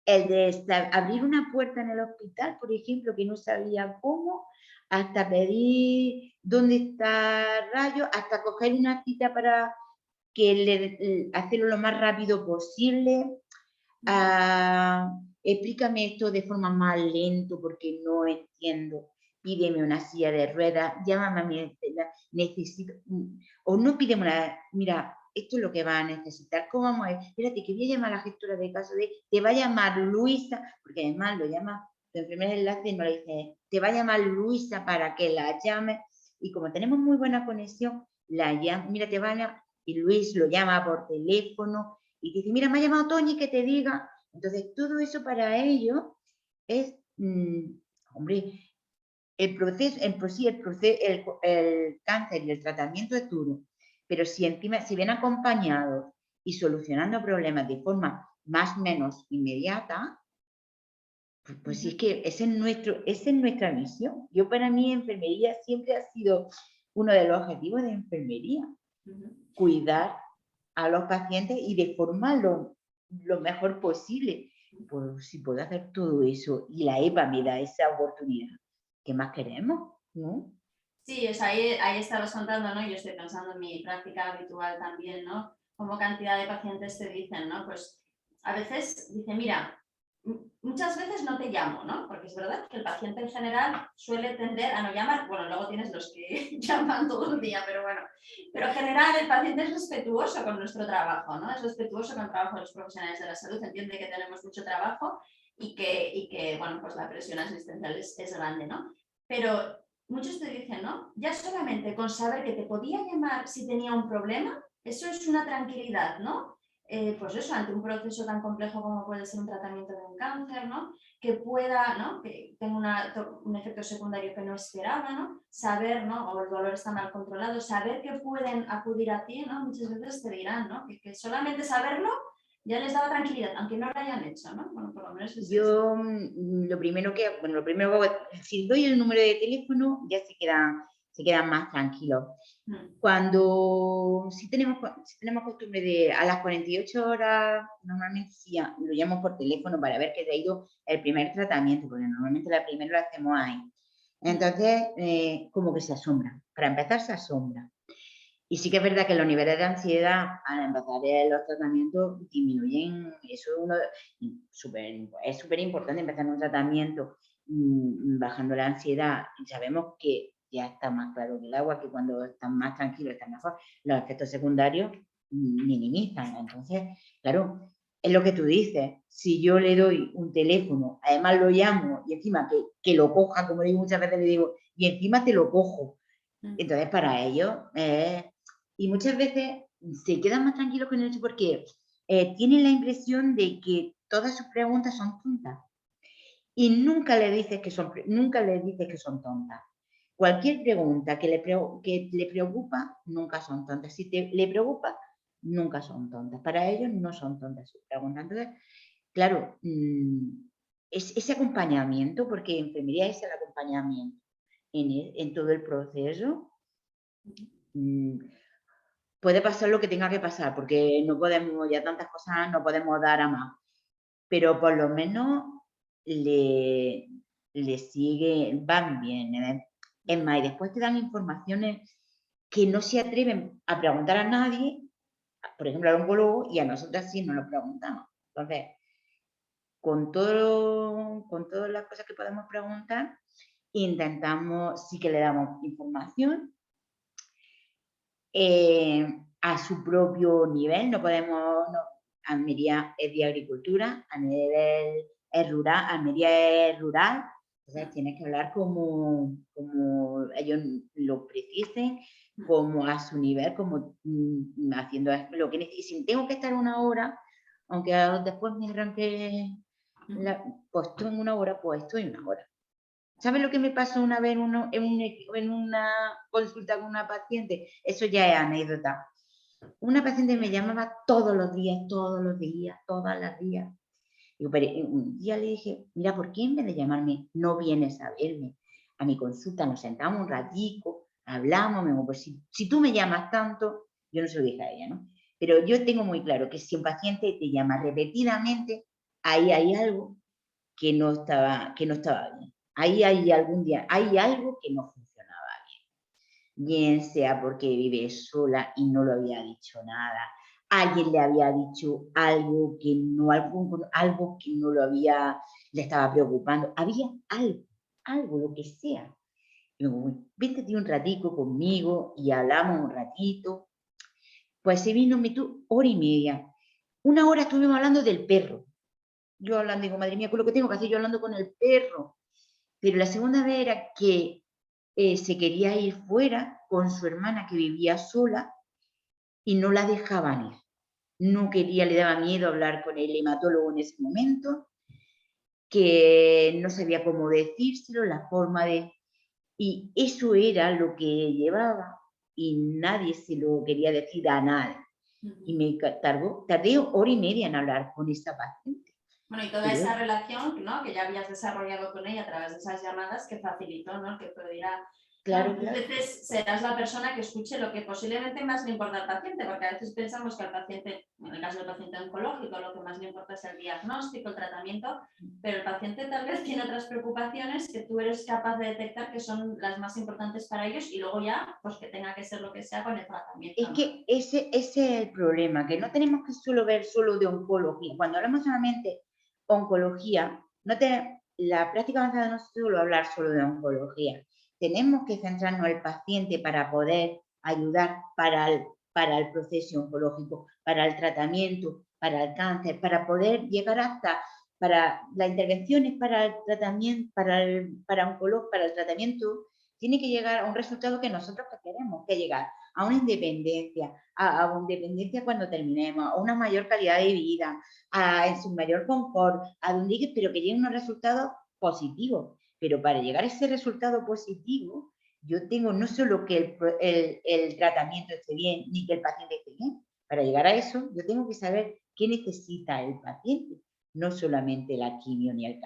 Speaker 2: El de abrir una puerta en el hospital, por ejemplo, que no sabía cómo, hasta pedir dónde está Rayo, hasta coger una cita para hacerlo lo más rápido posible. Explícame esto de forma más lento porque no entiendo. Pídeme una silla de ruedas, llámame a mi, necesito, o no pídeme una, mira, esto es lo que va a necesitar, ¿cómo vamos a ver? Espérate, que voy a llamar a la gestora de caso te va a llamar Luisa, porque además lo llama, tu enfermera de enlace no le dice, te va a llamar Luisa para que la llame, y como tenemos muy buena conexión, la llama, mira, te van a, y Luis lo llama por teléfono, y dice, mira, me ha llamado Toñi que te diga. Entonces, todo eso para ellos es, hombre, el proceso, el cáncer y el tratamiento es duro, pero si encima se ven acompañados y solucionando problemas de forma más o menos inmediata, pues sí, es que esa es nuestra misión. Yo, para mí, enfermería siempre ha sido uno de los objetivos de enfermería, cuidar a los pacientes y de forma lo mejor posible. pues si puedo hacer todo eso y la EPA me da esa oportunidad, ¿qué más queremos? ¿No?
Speaker 3: Sí, o sea, ahí estabas contando, ¿no? Yo estoy pensando en mi práctica habitual también, ¿no? Como cantidad de pacientes te dicen, ¿no? Pues a veces dice, mira, muchas veces no te llamo, ¿no? Porque es verdad que el paciente en general suele tender a no llamar. Bueno, luego tienes los que llaman todo el día, pero bueno. Pero en general el paciente es respetuoso con nuestro trabajo, ¿no? Es respetuoso con el trabajo de los profesionales de la salud, entiende que tenemos mucho trabajo y que bueno, pues la presión asistencial es grande, ¿no? Pero muchos te dicen, ¿no? Ya solamente con saber que te podía llamar si tenía un problema, eso es una tranquilidad, ¿no? Pues eso, ante un proceso tan complejo como puede ser un tratamiento de un cáncer, ¿no? Que pueda, ¿no? Que tenga un efecto secundario que no esperaba, ¿no? Saber, ¿no? O el dolor está mal controlado, saber que pueden acudir a ti, ¿no? Muchas veces te dirán, ¿no? Que solamente saberlo ya les daba tranquilidad, aunque no lo hayan hecho, ¿no? Bueno, por lo menos es
Speaker 2: Yo lo primero que hago, si doy el número de teléfono, ya se quedan más tranquilos. Si tenemos costumbre de a las 48 horas, normalmente sí, lo llamo por teléfono para ver que te ha ido el primer tratamiento, porque normalmente la primera lo hacemos ahí. Entonces, como que se asombra. Para empezar, se asombra. Y sí que es verdad que los niveles de ansiedad al empezar los tratamientos disminuyen. Eso es súper importante empezar un tratamiento bajando la ansiedad. Y sabemos que ya está más claro que el agua, que cuando están más tranquilos están mejor. Los efectos secundarios minimizan. Entonces, claro, es lo que tú dices. Si yo le doy un teléfono, además lo llamo y encima que lo coja, como digo muchas veces, le digo, y encima te lo cojo. Entonces, para ellos y muchas veces se quedan más tranquilos con eso porque tienen la impresión de que todas sus preguntas son tontas. Y nunca le dices que son tontas. Cualquier pregunta que le preocupa, nunca son tontas. Si le preocupa, nunca son tontas. Para ellos no son tontas sus preguntas. Entonces, claro, ese acompañamiento, porque enfermería es el acompañamiento en todo el proceso. Puede pasar lo que tenga que pasar, porque no podemos, ya tantas cosas no podemos dar a más, pero por lo menos le van bien. Es más, y después te dan informaciones que no se atreven a preguntar a nadie, por ejemplo al oncólogo, y a nosotras sí nos lo preguntamos. Entonces, con todas las cosas que podemos preguntar, intentamos, sí que le damos información, a su propio nivel. No podemos, Almería es de agricultura, a nivel es rural, Almería es rural, entonces tienes que hablar como ellos lo precisen, como a su nivel, como haciendo lo que necesiten. Si tengo que estar una hora, aunque después me arranque, pues estoy en una hora, pues estoy en una hora. ¿Sabes lo que me pasó una vez en una consulta con una paciente? Eso ya es anécdota. Una paciente me llamaba todos los días, todas las días. Digo, pero un día le dije, mira, ¿por qué en vez de llamarme no vienes a verme a mi consulta? Nos sentamos un ratico, hablamos, me digo, pues si tú me llamas tanto, yo no se lo dije a ella, ¿no? Pero yo tengo muy claro que si un paciente te llama repetidamente, ahí hay algo que no estaba bien. Ahí hay algo que no funcionaba bien. Bien sea porque vive sola y no lo había dicho nada, alguien le había dicho algo que no le estaba preocupando, había algo, lo que sea. Digo, vente un ratico conmigo y hablamos un ratito. Pues se vino, hora y media. Una hora estuvimos hablando del perro. Yo hablando, digo, madre mía, con lo que tengo que hacer yo hablando con el perro. Pero la segunda vez era que se quería ir fuera con su hermana que vivía sola y no la dejaban ir. No quería, le daba miedo hablar con el hematólogo en ese momento, que no sabía cómo decírselo, la forma de... Y eso era lo que llevaba y nadie se lo quería decir a nadie. Y me tardé hora y media en hablar con esta paciente.
Speaker 3: Bueno, y toda esa relación, ¿no?, que ya habías desarrollado con ella a través de esas llamadas que facilitó, ¿no?, que pudiera
Speaker 2: Claro,
Speaker 3: Muchas
Speaker 2: claro.
Speaker 3: veces serás la persona que escuche lo que posiblemente más le importa al paciente, porque a veces pensamos que al paciente, en el caso del paciente oncológico, lo que más le importa es el diagnóstico, el tratamiento, pero el paciente tal vez tiene otras preocupaciones que tú eres capaz de detectar que son las más importantes para ellos y luego ya, pues que tenga que ser lo que sea con el tratamiento,
Speaker 2: Es
Speaker 3: ¿no?
Speaker 2: que ese es el problema, que no tenemos que solo ver solo de oncología. Cuando hablamos solamente oncología, la práctica avanzada no es solo hablar solo de oncología. Tenemos que centrarnos en el paciente para poder ayudar para el proceso oncológico, para el tratamiento, para el cáncer, para poder llegar hasta para las intervenciones para el tratamiento, para el tratamiento, tiene que llegar a un resultado que nosotros queremos, que llegar a una independencia, a una independencia cuando terminemos, a una mayor calidad de vida, en su mayor confort, a donde llegue, pero que lleguen unos resultados positivos. Pero para llegar a ese resultado positivo, yo tengo no solo que el tratamiento esté bien, ni que el paciente esté bien. Para llegar a eso, yo tengo que saber qué necesita el paciente, no solamente la quimio ni el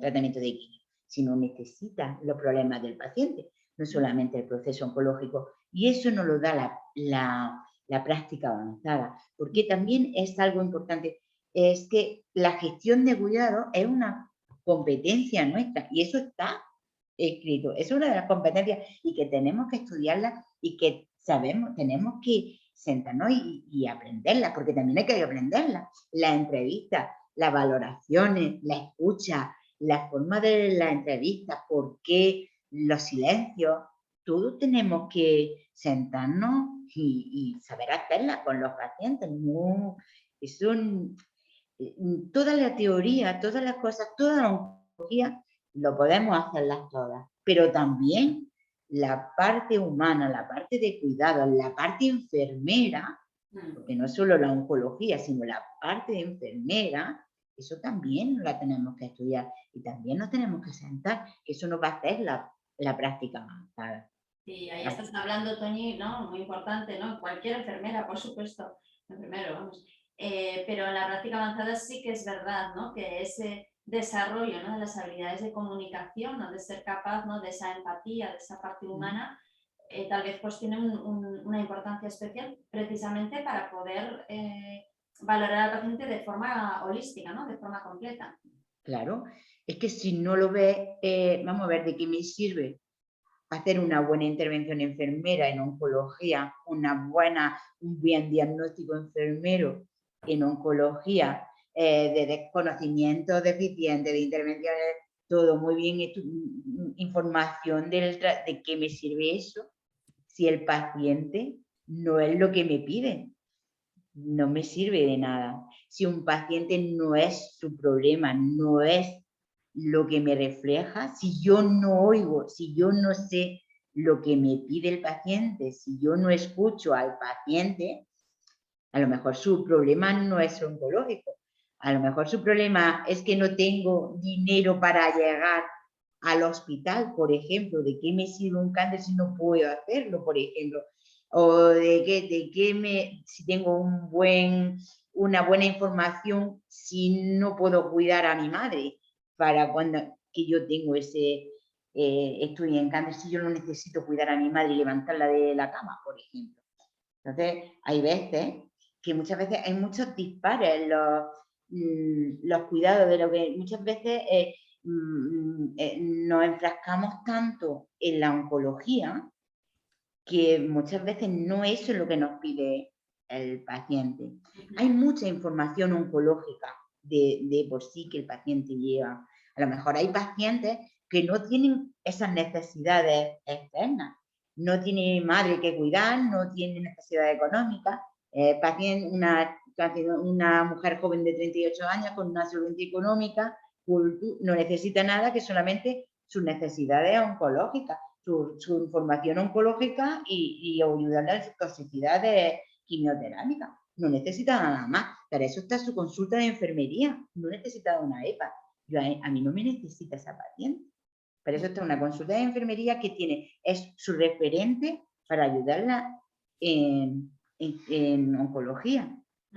Speaker 2: tratamiento de quimio, sino necesita los problemas del paciente, no solamente el proceso oncológico. Y eso nos lo da la práctica avanzada, porque también es algo importante, es que la gestión de cuidado es una competencia nuestra y eso está escrito, es una de las competencias y que tenemos que estudiarla y que tenemos que sentarnos y aprenderla, porque también hay que aprenderla. La entrevista, las valoraciones, la escucha, la forma de la entrevista, por qué, los silencios, todos tenemos que sentarnos y saber hacerla con los pacientes. No, toda la teoría, todas las cosas, toda la oncología, lo podemos hacerlas todas, pero también la parte humana, la parte de cuidado, la parte enfermera, porque no solo la oncología, sino la parte de enfermera, eso también la tenemos que estudiar y también nos tenemos que sentar, que eso nos va a hacer la práctica avanzada.
Speaker 3: Y ahí estás hablando, Toñi, ¿no? Muy importante, ¿no? Cualquier enfermera, por supuesto, enfermero, vamos. Pero en la práctica avanzada sí que es verdad, ¿no? Que ese desarrollo, ¿no? De las habilidades de comunicación, ¿no? De ser capaz, ¿no? De esa empatía, de esa parte humana, tal vez pues tiene una importancia especial precisamente para poder valorar al paciente de forma holística, ¿no? De forma completa.
Speaker 2: Claro, es que si no lo ves, vamos a ver de qué me sirve hacer una buena intervención enfermera en oncología, un buen diagnóstico enfermero en oncología, de desconocimiento deficiente, de intervenciones, todo muy bien, información de qué me sirve eso, si el paciente no es lo que me pide, no me sirve de nada. Si un paciente no es su problema, no es lo que me refleja, si yo no oigo, si yo no sé lo que me pide el paciente, si yo no escucho al paciente, a lo mejor su problema no es oncológico, a lo mejor su problema es que no tengo dinero para llegar al hospital, por ejemplo. ¿De qué me sirve un cáncer si no puedo hacerlo, por ejemplo? O si tengo una buena información si no puedo cuidar a mi madre para cuando que yo tengo ese estudio en cáncer, si yo no necesito cuidar a mi madre y levantarla de la cama, por ejemplo. Entonces, hay veces que muchas veces hay muchos dispares en los cuidados, de lo que muchas veces nos enfrascamos tanto en la oncología que muchas veces no eso es lo que nos pide el paciente. Hay mucha información oncológica de por sí que el paciente lleva. A lo mejor hay pacientes que no tienen esas necesidades externas. No tiene madre que cuidar, no tiene necesidad económica. Una mujer joven de 38 años con una solvencia económica no necesita nada que solamente sus necesidades oncológicas, su información oncológica y ayudarle a sus toxicidades quimioterápicas. No necesita nada más. Para eso está su consulta de enfermería. No necesita una EPA. A mí no me necesita esa paciente. Para eso está una consulta de enfermería que es su referente para ayudarla en oncología.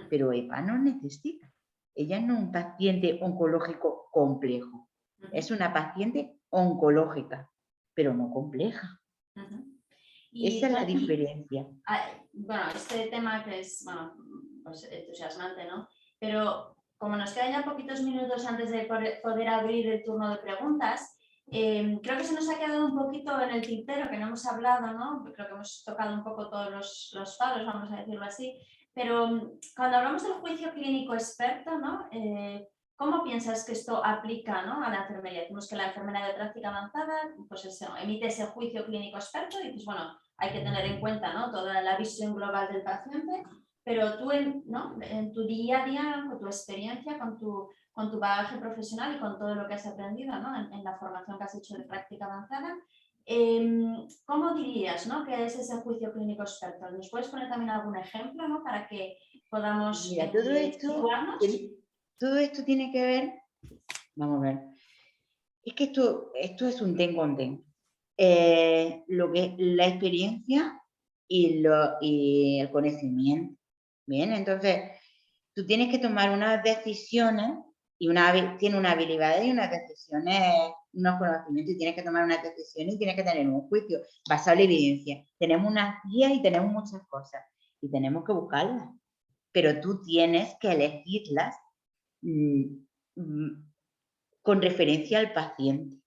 Speaker 2: Pero EPA no necesita. Ella no es un paciente oncológico complejo. Es una paciente oncológica. pero no compleja. Esa es la diferencia.
Speaker 3: Bueno, este tema que es, bueno, pues entusiasmante, ¿no? Pero como nos quedan ya poquitos minutos antes de poder abrir el turno de preguntas, creo que se nos ha quedado un poquito en el tintero, que no hemos hablado, ¿no? Creo que hemos tocado un poco todos los palos, vamos a decirlo así, pero cuando hablamos del juicio clínico experto, ¿no? ¿Cómo piensas que esto aplica, ¿no? a la enfermería? Decimos que la enfermera de práctica avanzada pues eso, emite ese juicio clínico experto y dices, bueno, hay que tener en cuenta, ¿no? toda la visión global del paciente, pero tú ¿no? en tu día a día, con tu experiencia, con tu bagaje profesional y con todo lo que has aprendido, ¿no? en la formación que has hecho de práctica avanzada, ¿cómo dirías, ¿no? que es ese juicio clínico experto? ¿Nos puedes poner también algún ejemplo, ¿no? para que podamos
Speaker 2: Mira,
Speaker 3: situarnos?
Speaker 2: todo esto tiene que ver, vamos a ver, es que esto es un ten con ten. Lo que la experiencia y el conocimiento. Bien, entonces tú tienes que tomar unas decisiones y tiene una habilidad y unas decisiones, unos conocimientos y tienes que tomar unas decisiones y tienes que tener un juicio basado en la evidencia. Tenemos unas guías y tenemos muchas cosas y tenemos que buscarlas, pero tú tienes que elegirlas con referencia al paciente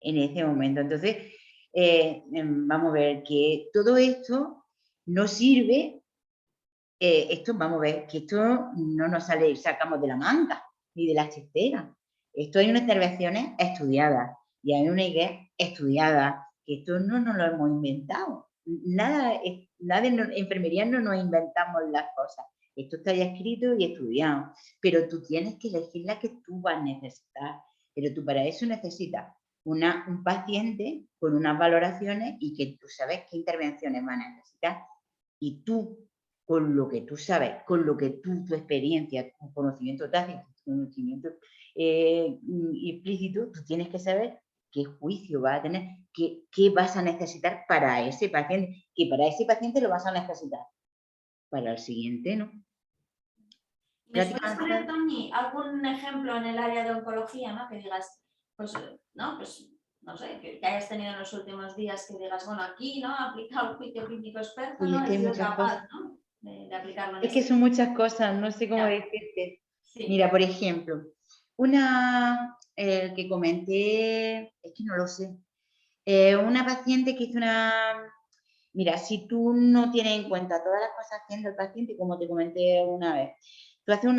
Speaker 2: en ese momento. Entonces, vamos a ver que todo esto no sirve, vamos a ver, que esto no nos sacamos de la manga ni de la chistera. Esto hay unas intervenciones estudiadas y hay una idea estudiada, que esto no nos lo hemos inventado. Nada en enfermería no nos inventamos las cosas. Esto está ya escrito y estudiado, pero tú tienes que elegir la que tú vas a necesitar. Pero tú para eso necesitas un paciente con unas valoraciones y que tú sabes qué intervenciones va a necesitar. Y tú, con lo que tú sabes, con lo que tu experiencia, tu conocimiento tácito, tu conocimiento implícito, tú tienes que saber qué juicio vas a tener, qué vas a necesitar para ese paciente, que para ese paciente lo vas a necesitar. Para el siguiente, ¿no?
Speaker 3: ¿Me puedes poner, Toñi, algún ejemplo en el área de oncología, ¿no? Que digas, pues, ¿no? Pues, no sé, que hayas tenido en los últimos días que digas, bueno, aquí, ¿no? He aplicado el juicio clínico experto, ¿no? He sido capaz, ¿no? De aplicarlo en
Speaker 2: Es que son muchas cosas, no sé cómo decirte.
Speaker 3: Sí.
Speaker 2: Mira, por ejemplo, una que comenté, es que no lo sé, una paciente que hizo Mira, si tú no tienes en cuenta todas las cosas que haciendo el paciente, como te comenté una vez, tú haces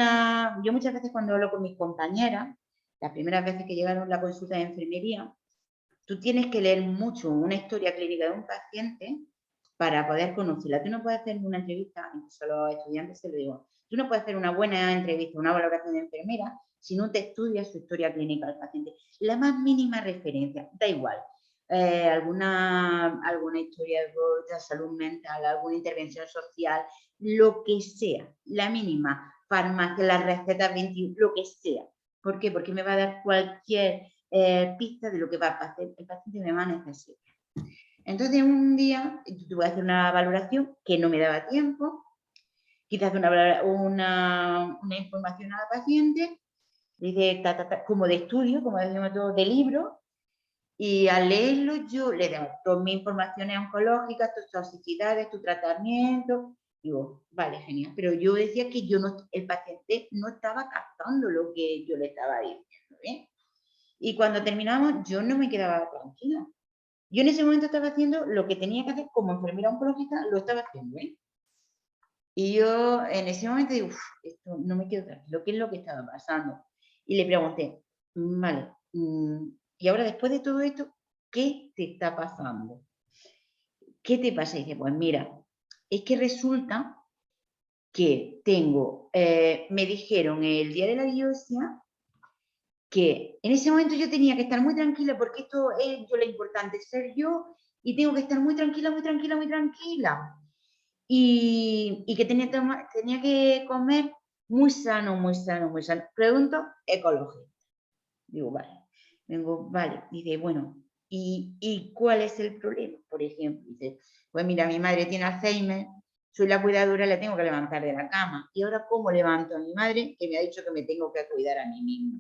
Speaker 2: yo muchas veces cuando hablo con mis compañeras, las primeras veces que llegaron a la consulta de enfermería, tú tienes que leer mucho una historia clínica de un paciente para poder conocerla. Tú no puedes hacer una entrevista, incluso a los estudiantes se lo digo, tú no puedes hacer una buena entrevista, una valoración de enfermera, si no te estudias su historia clínica del paciente. La más mínima referencia, da igual. Alguna historia de salud mental, alguna intervención social, lo que sea, la mínima, farmacia, las recetas 21, lo que sea. ¿Por qué? Porque me va a dar cualquier pista de lo que va a hacer el paciente me va a necesitar. Entonces un día tuve que hacer una valoración que no me daba tiempo, quise hacer una información a la paciente, dice, como de estudio, como decimos todos, de libro, y al leerlo yo le doy todas mis informaciones oncológicas, tus toxicidades, tu tratamiento. Digo, vale, genial, pero yo decía que el paciente no estaba captando lo que yo le estaba diciendo, ¿bien? Y cuando terminamos, yo no me quedaba tranquila. Yo en ese momento estaba haciendo lo que tenía que hacer como enfermera oncológica, lo estaba haciendo, ¿eh? Y yo en ese momento digo, esto no me quedo tranquilo, ¿qué es lo que estaba pasando? Y le pregunté, vale, y ahora después de todo esto, ¿qué te está pasando? ¿Qué te pasa? Y dice, pues mira, es que resulta que me dijeron el día de la biopsia que en ese momento yo tenía que estar muy tranquila porque esto es lo importante, ser yo y tengo que estar muy tranquila, muy tranquila, muy tranquila. Y que tenía que comer muy sano, muy sano, muy sano. Pregunto, ecológico. Digo, vale. Dice, bueno, ¿y cuál es el problema? Por ejemplo, dice, pues mira, mi madre tiene Alzheimer, soy la cuidadora, la tengo que levantar de la cama. ¿Y ahora cómo levanto a mi madre que me ha dicho que me tengo que cuidar a mí misma?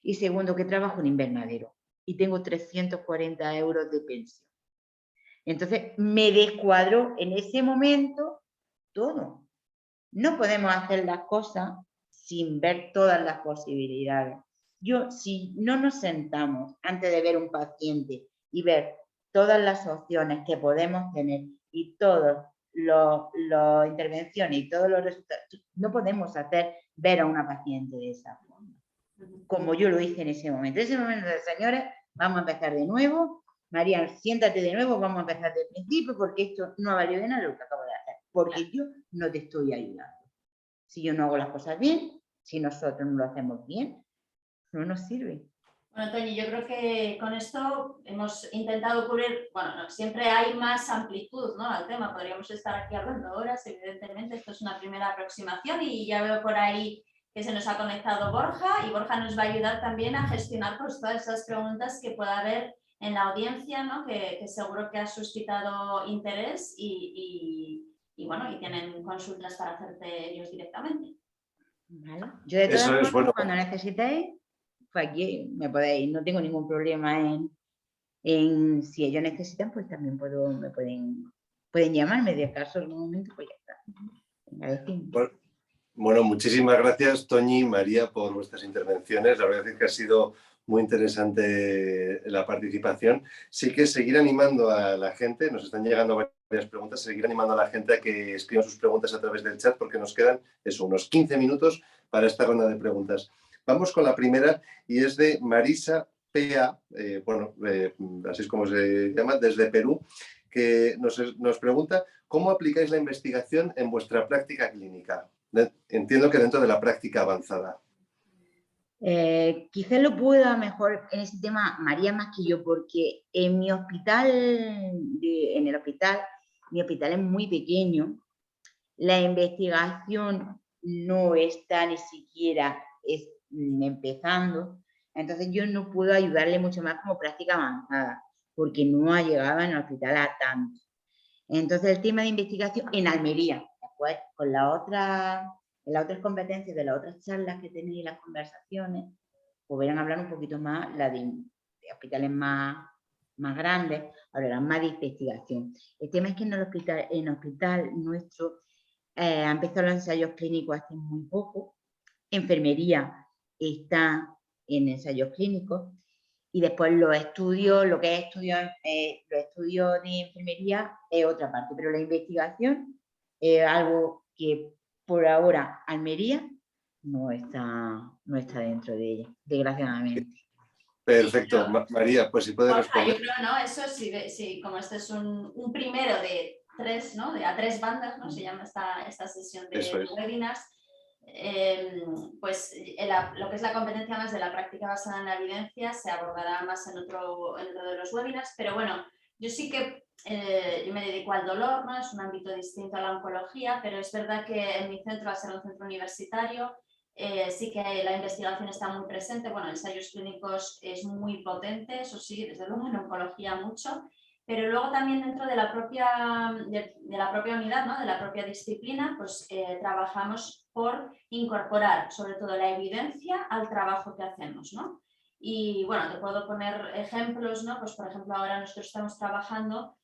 Speaker 2: Y segundo, que trabajo en invernadero. y tengo 340 euros de pensión. Entonces me descuadró en ese momento todo. No podemos hacer las cosas sin ver todas las posibilidades. Si no nos sentamos antes de ver un paciente y ver todas las opciones que podemos tener y todas las intervenciones y todos los resultados, no podemos hacer ver a una paciente de esa forma, como yo lo hice en ese momento. En ese momento, señores, vamos a empezar de nuevo. María, siéntate de nuevo, vamos a empezar desde el principio, porque esto no ha valido de nada lo que acabo de hacer, porque yo no te estoy ayudando. Si yo no hago las cosas bien, si nosotros no lo hacemos bien, no nos sirve.
Speaker 3: Bueno, Toñi, yo creo que con esto hemos intentado cubrir, bueno, no, siempre hay más amplitud, ¿no?, al tema. Podríamos estar aquí hablando horas, evidentemente. Esto es una primera aproximación y ya veo por ahí que se nos ha conectado Borja, y Borja nos va a ayudar también a gestionar pues todas esas preguntas que pueda haber en la audiencia, ¿no?, que seguro que ha suscitado interés y bueno, y tienen consultas para hacerte ellos directamente.
Speaker 2: ¿Vale? Yo de todas
Speaker 1: Eso es
Speaker 2: formas,
Speaker 1: bueno.
Speaker 2: cuando necesitéis, pues aquí me podéis, no tengo ningún problema en si ellos necesitan, pues también me pueden llamarme, de acaso en algún momento, pues ya está.
Speaker 1: Bueno, muchísimas gracias, Toñi y María, por vuestras intervenciones. La verdad es que ha sido muy interesante la participación. Sí que seguir animando a la gente, nos están llegando varias preguntas, seguir animando a la gente a que escriban sus preguntas a través del chat, porque nos quedan unos 15 minutos para esta ronda de preguntas. Vamos con la primera, y es de Marisa P.A., así es como se llama, desde Perú, que nos pregunta: ¿cómo aplicáis la investigación en vuestra práctica clínica? Entiendo que dentro de la práctica avanzada.
Speaker 2: Quizás lo pueda mejor en ese tema María más que yo, porque en mi hospital, mi hospital es muy pequeño, la investigación no está ni siquiera empezando, entonces yo no puedo ayudarle mucho más como práctica avanzada, porque no ha llegado en el hospital a tanto. Entonces el tema de investigación en Almería, después con las otras competencias de las otras charlas que tenéis y las conversaciones, podrían hablar un poquito más de hospitales más grandes, hablarán más de investigación. El tema es que en el hospital nuestro han empezado los ensayos clínicos hace muy poco, enfermería está en ensayos clínicos, y después los estudios, lo que es los estudios de enfermería es otra parte, pero la investigación es algo que por ahora Almería no está dentro de ella, desgraciadamente.
Speaker 1: Perfecto, María, pues si puedes responder.
Speaker 3: Yo creo, ¿no? Eso sí, como este es un primero de 3, ¿no?, de a 3 bandas, ¿no?, se llama esta sesión de webinars. Pues lo que es la competencia más de la práctica basada en la evidencia se abordará más en otro de los webinars, pero bueno, yo sí que yo me dedico al dolor, ¿no?, es un ámbito distinto a la oncología, pero es verdad que en mi centro, al ser un centro universitario, sí que la investigación está muy presente. Bueno, ensayos clínicos es muy potente, eso sí, desde luego en oncología mucho, pero luego también dentro de la propia unidad, ¿no?, de la propia disciplina, pues trabajamos por incorporar sobre todo la evidencia al trabajo que hacemos, ¿no? Y bueno, te puedo poner ejemplos, ¿no? Pues por ejemplo, ahora nosotros estamos trabajando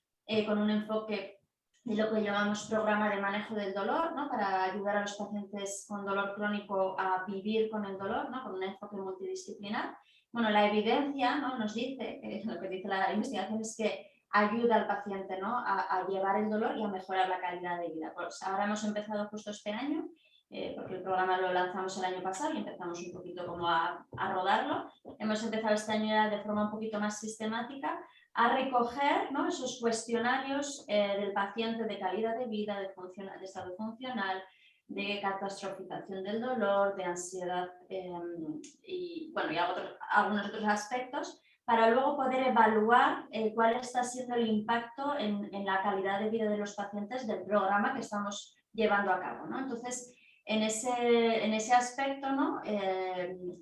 Speaker 3: con un enfoque de lo que llamamos programa de manejo del dolor, ¿no?, para ayudar a los pacientes con dolor crónico a vivir con el dolor, ¿no?, con un enfoque multidisciplinar. Bueno, la evidencia, ¿no?, nos dice, lo que dice la investigación es que ayuda al paciente, ¿no?, a llevar el dolor y a mejorar la calidad de vida. Pues ahora hemos empezado justo este año, porque el programa lo lanzamos el año pasado y empezamos un poquito como a rodarlo. Hemos empezado este año ya de forma un poquito más sistemática a recoger, ¿no?, esos cuestionarios del paciente de calidad de vida, de estado funcional, de catastrofización del dolor, de ansiedad y algunos otros aspectos, para luego poder evaluar cuál está siendo el impacto en la calidad de vida de los pacientes del programa que estamos llevando a cabo, ¿no? Entonces, en ese aspecto, ¿no?,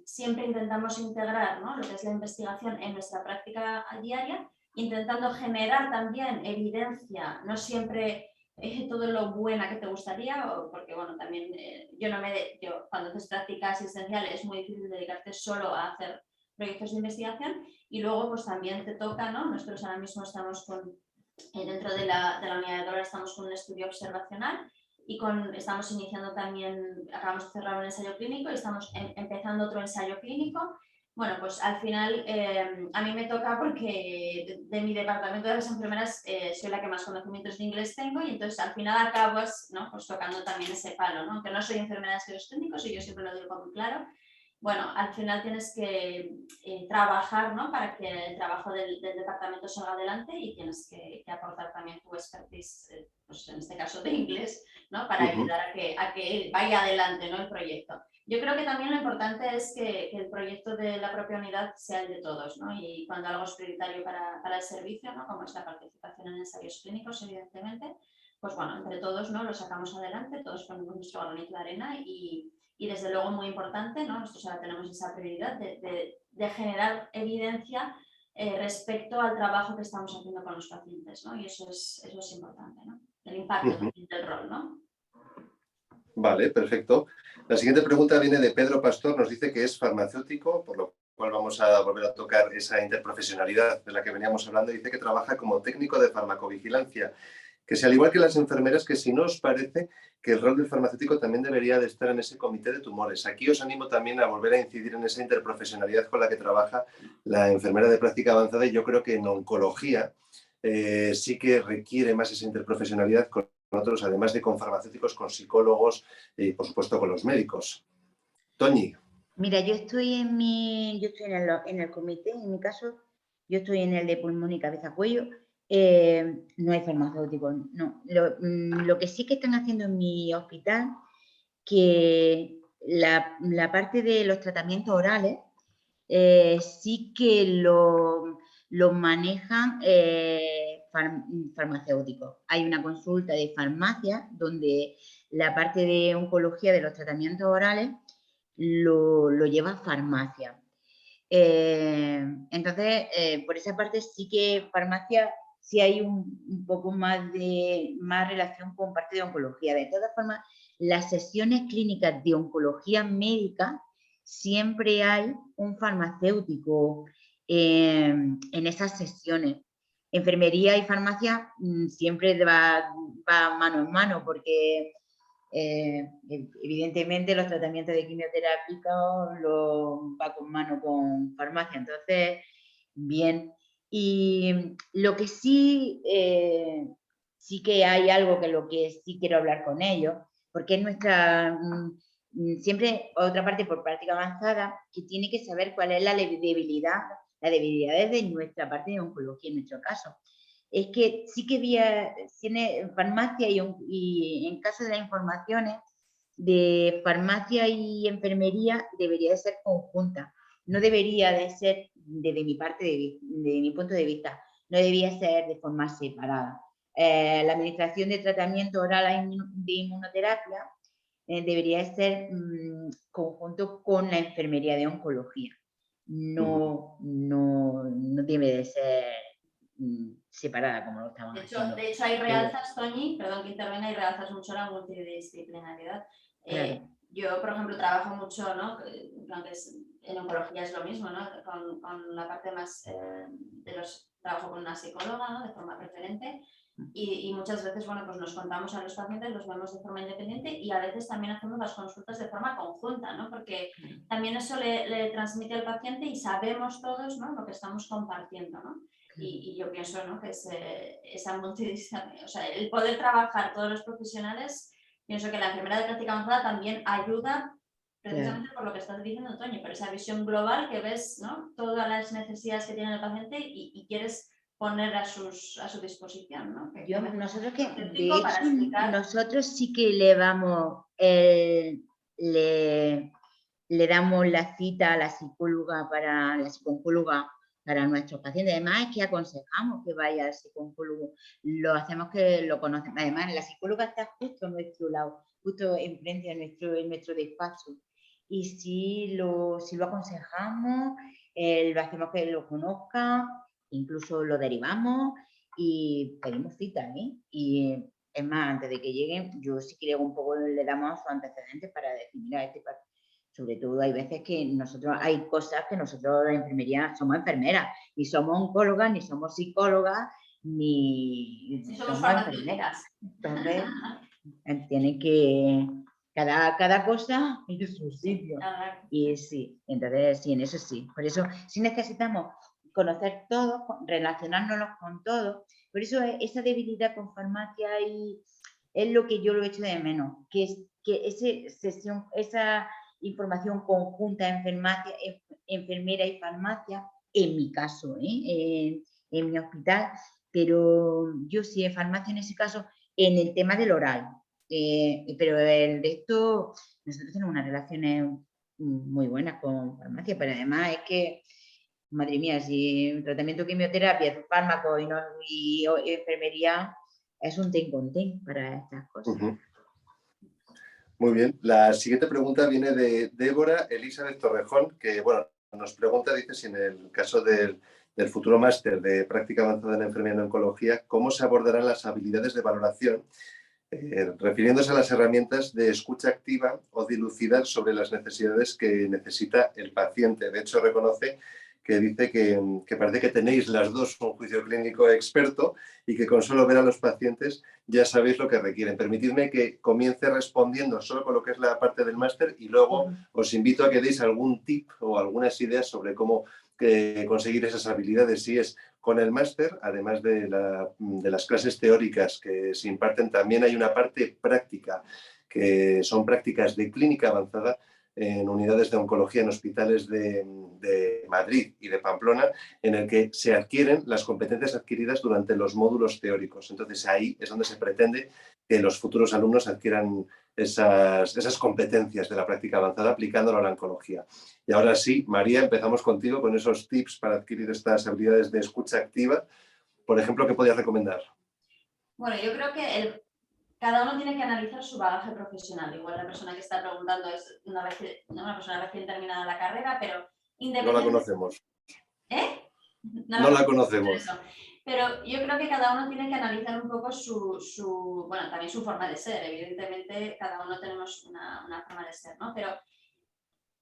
Speaker 3: siempre intentamos integrar, ¿no?, lo que es la investigación en nuestra práctica diaria, intentando generar también evidencia, no siempre todo lo buena que te gustaría, porque bueno, también cuando haces práctica asistencial es muy difícil dedicarte solo a hacer proyectos de investigación y luego pues también te toca, ¿no? Nosotros ahora mismo estamos dentro de la unidad de Dora estamos con un estudio observacional y estamos iniciando también, acabamos de cerrar un ensayo clínico y estamos empezando otro ensayo clínico. Bueno, pues al final a mí me toca porque de mi departamento de las enfermeras soy la que más conocimientos de inglés tengo y entonces al final acabas, ¿no? Pues tocando también ese palo, ¿no? Aunque no soy enfermera de estudios clínicos y yo siempre lo digo muy claro. Bueno, al final tienes que trabajar, ¿no? Para que el trabajo del departamento salga adelante y tienes que aportar también tu expertise, pues en este caso de inglés, ¿no? Para ayudar a que vaya adelante, ¿no? El proyecto. Yo creo que también lo importante es que el proyecto de la propia unidad sea el de todos, ¿no? Y cuando algo es prioritario para el servicio, ¿no? Como es la participación en ensayos clínicos, evidentemente, pues bueno, entre todos, ¿no? Lo sacamos adelante, todos ponemos nuestro granito de arena y desde luego muy importante, ¿no? Nosotros ahora tenemos esa prioridad de generar evidencia respecto al trabajo que estamos haciendo con los pacientes, ¿no? Y eso es importante, ¿no? El impacto del rol, ¿no?
Speaker 1: Vale, perfecto. La siguiente pregunta viene de Pedro Pastor, nos dice que es farmacéutico, por lo cual vamos a volver a tocar esa interprofesionalidad de la que veníamos hablando. Dice que trabaja como técnico de farmacovigilancia, que si al igual que las enfermeras, que si no os parece que el rol del farmacéutico también debería de estar en ese comité de tumores. Aquí os animo también a volver a incidir en esa interprofesionalidad con la que trabaja la enfermera de práctica avanzada y yo creo que en oncología sí que requiere más esa interprofesionalidad con otros, además de con farmacéuticos, con psicólogos y, por supuesto, con los médicos. Toñi.
Speaker 2: Mira, yo estoy en el comité, en mi caso, yo estoy en el de pulmón y cabeza-cuello. No hay farmacéuticos, no. Lo que sí que están haciendo en mi hospital, que la parte de los tratamientos orales sí que lo manejan farmacéuticos. Hay una consulta de farmacia donde la parte de oncología de los tratamientos orales lo lleva farmacia. Entonces, por esa parte sí que farmacia sí hay un poco más relación con parte de oncología. De todas formas, las sesiones clínicas de oncología médica siempre hay un farmacéutico en esas sesiones. Enfermería y farmacia siempre va mano en mano porque evidentemente los tratamientos de quimioterápica va con mano con farmacia, entonces bien. Y lo que sí, sí que hay algo que lo que sí quiero hablar con ellos, porque es nuestra, siempre otra parte por práctica avanzada, que tiene que saber cuál es la debilidad, las debilidades de nuestra parte de oncología en nuestro caso. Es que sí que tiene farmacia y en caso de las informaciones de farmacia y enfermería debería de ser conjunta, no debería de ser, desde mi parte, de mi punto de vista, no debería ser de forma separada. La administración de tratamiento oral de inmunoterapia debería ser conjunto con la enfermería de oncología. No debe de ser separada como lo estamos haciendo.
Speaker 3: De hecho, hay realzas, Toñi, perdón que intervenga, hay realzas mucho la multidisciplinaridad.
Speaker 2: Claro.
Speaker 3: Yo, por ejemplo, trabajo mucho, ¿no? Aunque en oncología es lo mismo, ¿no? Con la parte más trabajo con una psicóloga, ¿no? De forma preferente. Y muchas veces, bueno, pues nos contamos a los pacientes, los vemos de forma independiente y a veces también hacemos las consultas de forma conjunta, ¿no? Porque también eso le transmite al paciente y sabemos todos, ¿no? Lo que estamos compartiendo, ¿no? Y yo pienso, ¿no? Que esa multidisciplina, o sea, el poder trabajar todos los profesionales, pienso que la enfermera de práctica avanzada también ayuda precisamente por lo que estás diciendo, Toño, por esa visión global que ves, ¿no? Todas las necesidades que tiene el paciente y quieres poner a su disposición, ¿no?
Speaker 2: Nosotros sí que le damos la cita a la psicóloga para nuestros pacientes. Además, es que aconsejamos que vaya al psicólogo. Lo hacemos que lo conocen. Además, la psicóloga está justo a nuestro lado, justo enfrente de nuestro despacho. Y si lo aconsejamos, lo hacemos que lo conozca, incluso lo derivamos y pedimos cita, ¿eh? Y es más, antes de que lleguen, yo si quiero un poco le damos sus antecedentes para decir, mira, Sobre todo hay veces que hay cosas que nosotros la enfermería somos enfermeras, ni somos oncólogas, ni somos psicólogas, ni
Speaker 3: somos
Speaker 2: somos enfermeras. Entonces, tienen que, cada cosa en su sitio. Y sí, entonces sí, en eso sí. Por eso sí necesitamos conocer todo, relacionarnos con todo. Por eso esa debilidad con farmacia es lo que yo lo echo de menos, que esa información conjunta enfermera y farmacia, en mi caso, en mi hospital, pero yo sí en farmacia en ese caso, en el tema del oral. Pero el resto, nosotros tenemos unas relaciones muy buenas con farmacia, pero además es que, madre mía, si un tratamiento de quimioterapia, fármaco y enfermería es un ten con ten para estas cosas.
Speaker 1: Muy bien. La siguiente pregunta viene de Débora Elizabeth Torrejón, que bueno, nos pregunta, dice, si en el caso del futuro máster de práctica avanzada en enfermería en oncología, ¿cómo se abordarán las habilidades de valoración refiriéndose a las herramientas de escucha activa o dilucidar sobre las necesidades que necesita el paciente? De hecho, reconoce que dice que parece que tenéis las dos un juicio clínico experto y que con solo ver a los pacientes ya sabéis lo que requieren. Permitidme que comience respondiendo solo con lo que es la parte del máster y luego os invito a que deis algún tip o algunas ideas sobre cómo conseguir esas habilidades. Si es con el máster, además de las clases teóricas que se imparten, también hay una parte práctica, que son prácticas de clínica avanzada en unidades de oncología en hospitales de Madrid y de Pamplona, en el que se adquieren las competencias adquiridas durante los módulos teóricos. Entonces ahí es donde se pretende que los futuros alumnos adquieran esas competencias de la práctica avanzada aplicándolo a la oncología. Y ahora sí, María, empezamos contigo con esos tips para adquirir estas habilidades de escucha activa. Por ejemplo, ¿qué podrías recomendar?
Speaker 3: Bueno, yo creo que cada uno tiene que analizar su bagaje profesional. Igual la persona que está preguntando es una persona recién terminada la carrera, pero
Speaker 1: No la conocemos.
Speaker 3: ¿Eh?
Speaker 1: No la conocemos.
Speaker 3: Pero yo creo que cada uno tiene que analizar un poco bueno, también su forma de ser. Evidentemente, cada uno tenemos una forma de ser, ¿no? Pero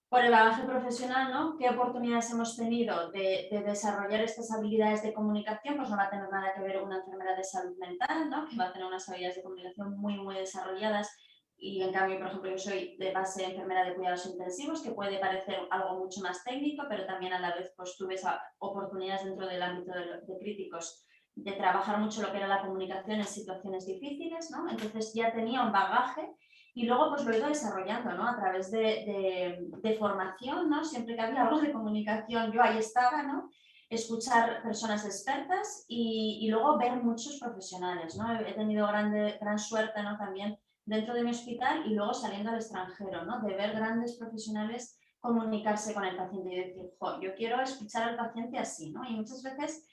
Speaker 3: por el bagaje profesional, ¿no? ¿Qué oportunidades hemos tenido de desarrollar estas habilidades de comunicación? Pues no va a tener nada que ver una enfermera de salud mental, ¿no? Que va a tener unas habilidades de comunicación muy, muy desarrolladas. Y en cambio, por ejemplo, yo soy de base enfermera de cuidados intensivos, que puede parecer algo mucho más técnico, pero también a la vez pues, tuve oportunidades dentro del ámbito de críticos de trabajar mucho lo que era la comunicación en situaciones difíciles, ¿no? Entonces ya tenía un bagaje y luego pues lo he ido desarrollando, ¿no? A través de formación, ¿no? Siempre que había algo de comunicación yo ahí estaba, ¿no? Escuchar personas expertas y luego ver muchos profesionales, ¿no? He tenido gran suerte, ¿no? También dentro de mi hospital y luego saliendo al extranjero, ¿no? De ver grandes profesionales comunicarse con el paciente y decir, jo, yo quiero escuchar al paciente así, ¿no? Y muchas veces,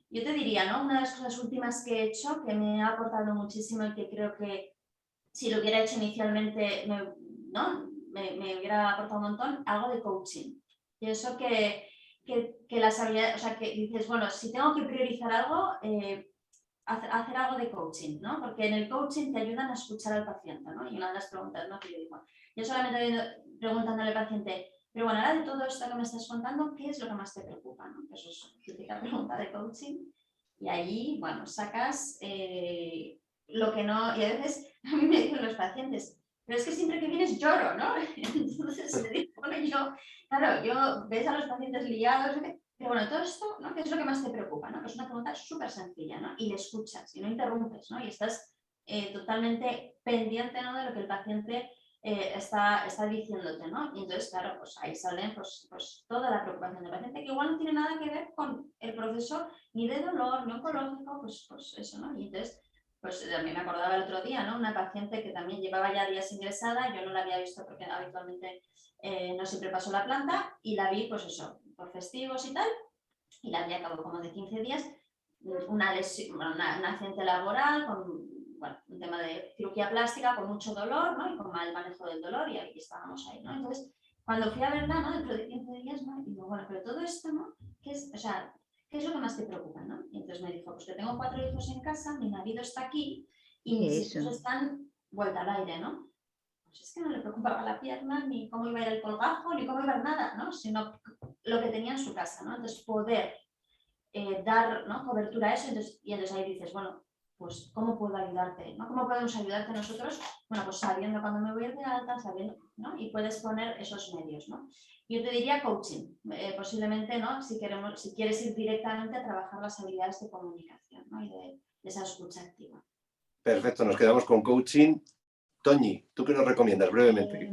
Speaker 3: yo te diría, ¿no? Una de las cosas últimas que he hecho que me ha aportado muchísimo y que creo que si lo hubiera hecho inicialmente, me hubiera aportado un montón, algo de coaching. Y eso que las habilidades, o sea, que dices, bueno, si tengo que priorizar algo, hacer algo de coaching, ¿no? Porque en el coaching te ayudan a escuchar al paciente, ¿no? Y una de las preguntas, ¿no? Que yo digo, yo solamente preguntándole al paciente, pero bueno, ahora de todo esto que me estás contando, ¿qué es lo que más te preocupa? ¿No? Eso es típica pregunta de coaching. Y allí, bueno, sacas lo que no, y a veces a mí me dicen los pacientes, pero es que siempre que vienes lloro, ¿no? Entonces le digo, bueno, claro, ves a los pacientes liados, pero bueno, todo esto, ¿no? ¿Qué es lo que más te preocupa? ¿No? Que es una pregunta súper sencilla, ¿no? Y le escuchas y no interrumpes, ¿no? Y estás totalmente pendiente, ¿no? De lo que el paciente está diciéndote, ¿no? Y entonces, claro, pues ahí salen pues toda la preocupación del paciente, que igual no tiene nada que ver con el proceso ni de dolor, ni oncológico, pues eso, ¿no? Y entonces, pues a mí me acordaba el otro día, ¿no? Una paciente que también llevaba ya días ingresada, yo no la había visto porque habitualmente no siempre pasó la planta, y la vi, pues eso, por festivos y tal, y la vi a cabo como de 15 días, una accidente laboral, con un tema de cirugía plástica, con mucho dolor, ¿no? Y con mal manejo del dolor, y aquí estábamos ahí, ¿no? Entonces, cuando fui a verla, ¿no? Dentro de 15 días, ¿no? Y digo, bueno, pero todo esto, ¿no? ¿Qué es lo que más te preocupa, ¿no? Y entonces me dijo, pues que tengo 4 hijos en casa, mi marido está aquí y mis hijos están vuelta al aire, ¿no? pues es que no le preocupaba la pierna, ni cómo iba a ir el colgajo, ni cómo iba a ir nada, ¿no? Sino lo que tenía en su casa, ¿no? Entonces poder dar, ¿no?, cobertura a eso, y entonces ahí dices, bueno, pues ¿cómo puedo ayudarte? ¿No? ¿Cómo podemos ayudarte nosotros? Bueno, pues sabiendo cuándo me voy a ir de alta, sabiendo, ¿no? Y puedes poner esos medios, ¿no? Yo te diría coaching, posiblemente, ¿no? Si quieres ir directamente a trabajar las habilidades de comunicación, ¿no? Y de esa escucha activa.
Speaker 1: Perfecto, nos quedamos con coaching. Toñi, ¿tú qué nos recomiendas brevemente?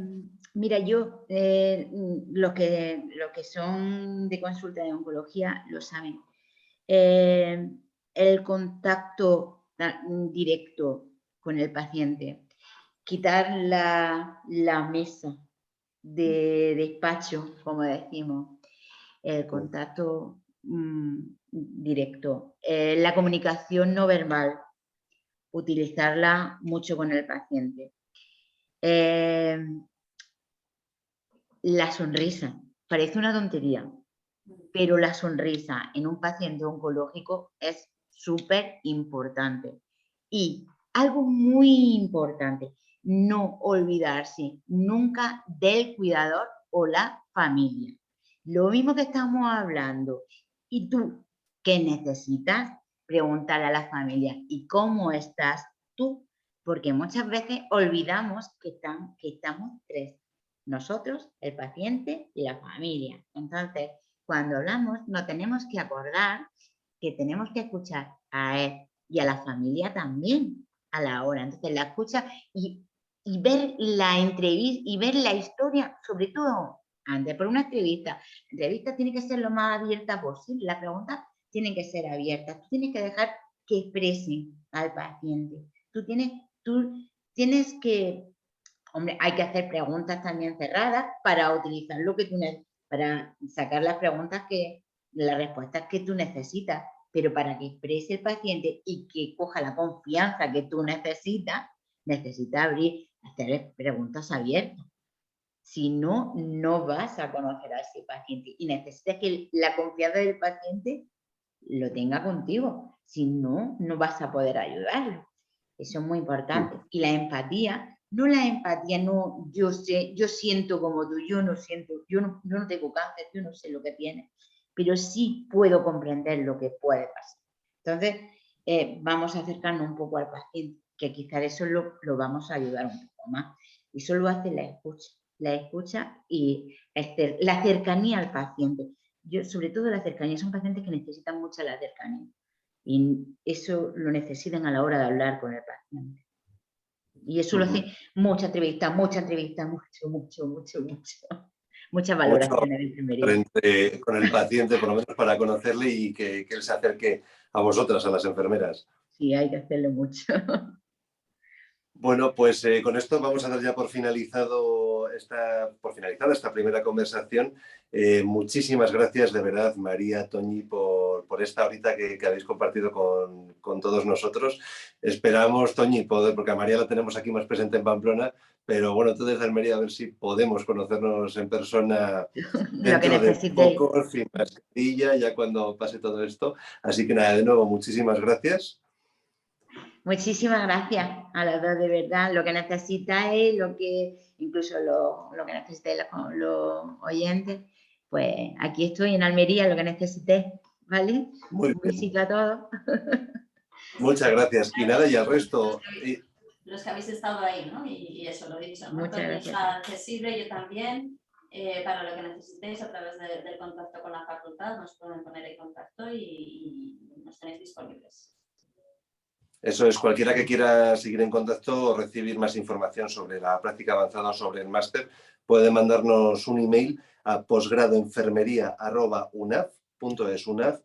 Speaker 2: Mira, yo, los que son de consulta de oncología lo saben. El contacto directo con el paciente, quitar la mesa de despacho, como decimos, el contacto directo, la comunicación no verbal, utilizarla mucho con el paciente. La sonrisa, parece una tontería, pero la sonrisa en un paciente oncológico es súper importante. Y algo muy importante, no olvidarse nunca del cuidador o la familia. Lo mismo que estamos hablando. ¿Y tú qué necesitas? Preguntar a la familia, ¿y cómo estás tú? Porque muchas veces olvidamos que estamos tres. Nosotros, el paciente y la familia. Entonces, cuando hablamos, nos tenemos que acordar que tenemos que escuchar a él y a la familia también a la hora. Entonces, la escucha y ver la entrevista y ver la historia, sobre todo antes, por una entrevista. La entrevista tiene que ser lo más abierta posible. Las preguntas tienen que ser abiertas. Tú tienes que dejar que expresen al paciente. Tú tienes que... Hombre, hay que hacer preguntas también cerradas para utilizar lo que tú para sacar las respuestas que tú necesitas, pero para que exprese el paciente y que coja la confianza que tú necesitas, necesita hacer preguntas abiertas. Si no, no vas a conocer a ese paciente y necesitas que la confianza del paciente lo tenga contigo. Si no, no vas a poder ayudarlo. Eso es muy importante. Y la empatía, no, yo siento como tú, yo no tengo cáncer, yo no sé lo que tienes, pero sí puedo comprender lo que puede pasar. Entonces, vamos a acercarnos un poco al paciente, que quizás eso lo vamos a ayudar un poco más. Y eso lo hace la escucha y la cercanía al paciente. Sobre todo la cercanía, son pacientes que necesitan mucha la cercanía. Y eso lo necesitan a la hora de hablar con el paciente. Y eso lo hace mucha entrevista, muchas valoraciones de enfermería.
Speaker 1: Con el paciente, por lo menos para conocerle y que él se acerque a vosotras, a las enfermeras.
Speaker 2: Sí, hay que hacerlo mucho.
Speaker 1: Bueno, pues con esto vamos a dar ya por finalizada esta primera conversación. Muchísimas gracias de verdad, María, Toñi, por esta horita que habéis compartido con todos nosotros. Esperamos, Toñi, porque a María la tenemos aquí más presente en Pamplona, pero bueno, tú desde Almería a ver si podemos conocernos en persona dentro de poco, sin mascarilla, ya cuando pase todo esto. Así que nada, de nuevo, muchísimas gracias.
Speaker 2: Muchísimas gracias a los dos, de verdad. Lo que necesitáis, incluso lo que necesitéis los oyentes, pues aquí estoy en Almería, lo que necesitéis, ¿vale?
Speaker 1: Muy
Speaker 2: Un besito a todos.
Speaker 1: Muchas gracias. Y nada, y al resto...
Speaker 3: Los que habéis estado ahí, ¿no? Y eso lo he dicho, ¿no?
Speaker 2: Muchas gracias.
Speaker 3: Está accesible, yo también, para lo que necesitéis a través del contacto con la facultad, nos pueden poner en contacto y nos tenéis disponibles.
Speaker 1: Eso es, cualquiera que quiera seguir en contacto o recibir más información sobre la práctica avanzada o sobre el máster, puede mandarnos un email a posgradoenfermería@unaf.es, UNAV,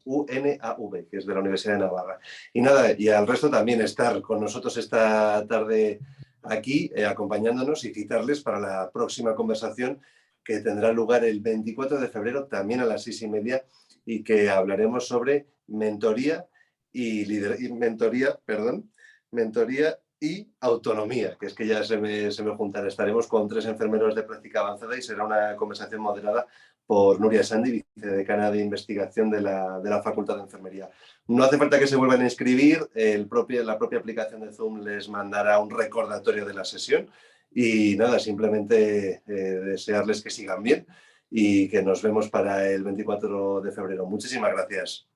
Speaker 1: que es de la Universidad de Navarra. Y nada, y al resto también estar con nosotros esta tarde aquí, acompañándonos y citarles para la próxima conversación que tendrá lugar el 24 de febrero, también a las 6:30, y que hablaremos sobre mentoría y autonomía, que es que ya se me juntan. Estaremos con 3 enfermeros de práctica avanzada y será una conversación moderada por Nuria Sandi, vicedecana de investigación de la Facultad de Enfermería. No hace falta que se vuelvan a inscribir, la propia aplicación de Zoom les mandará un recordatorio de la sesión Y nada, simplemente desearles que sigan bien y que nos vemos para el 24 de febrero. Muchísimas gracias.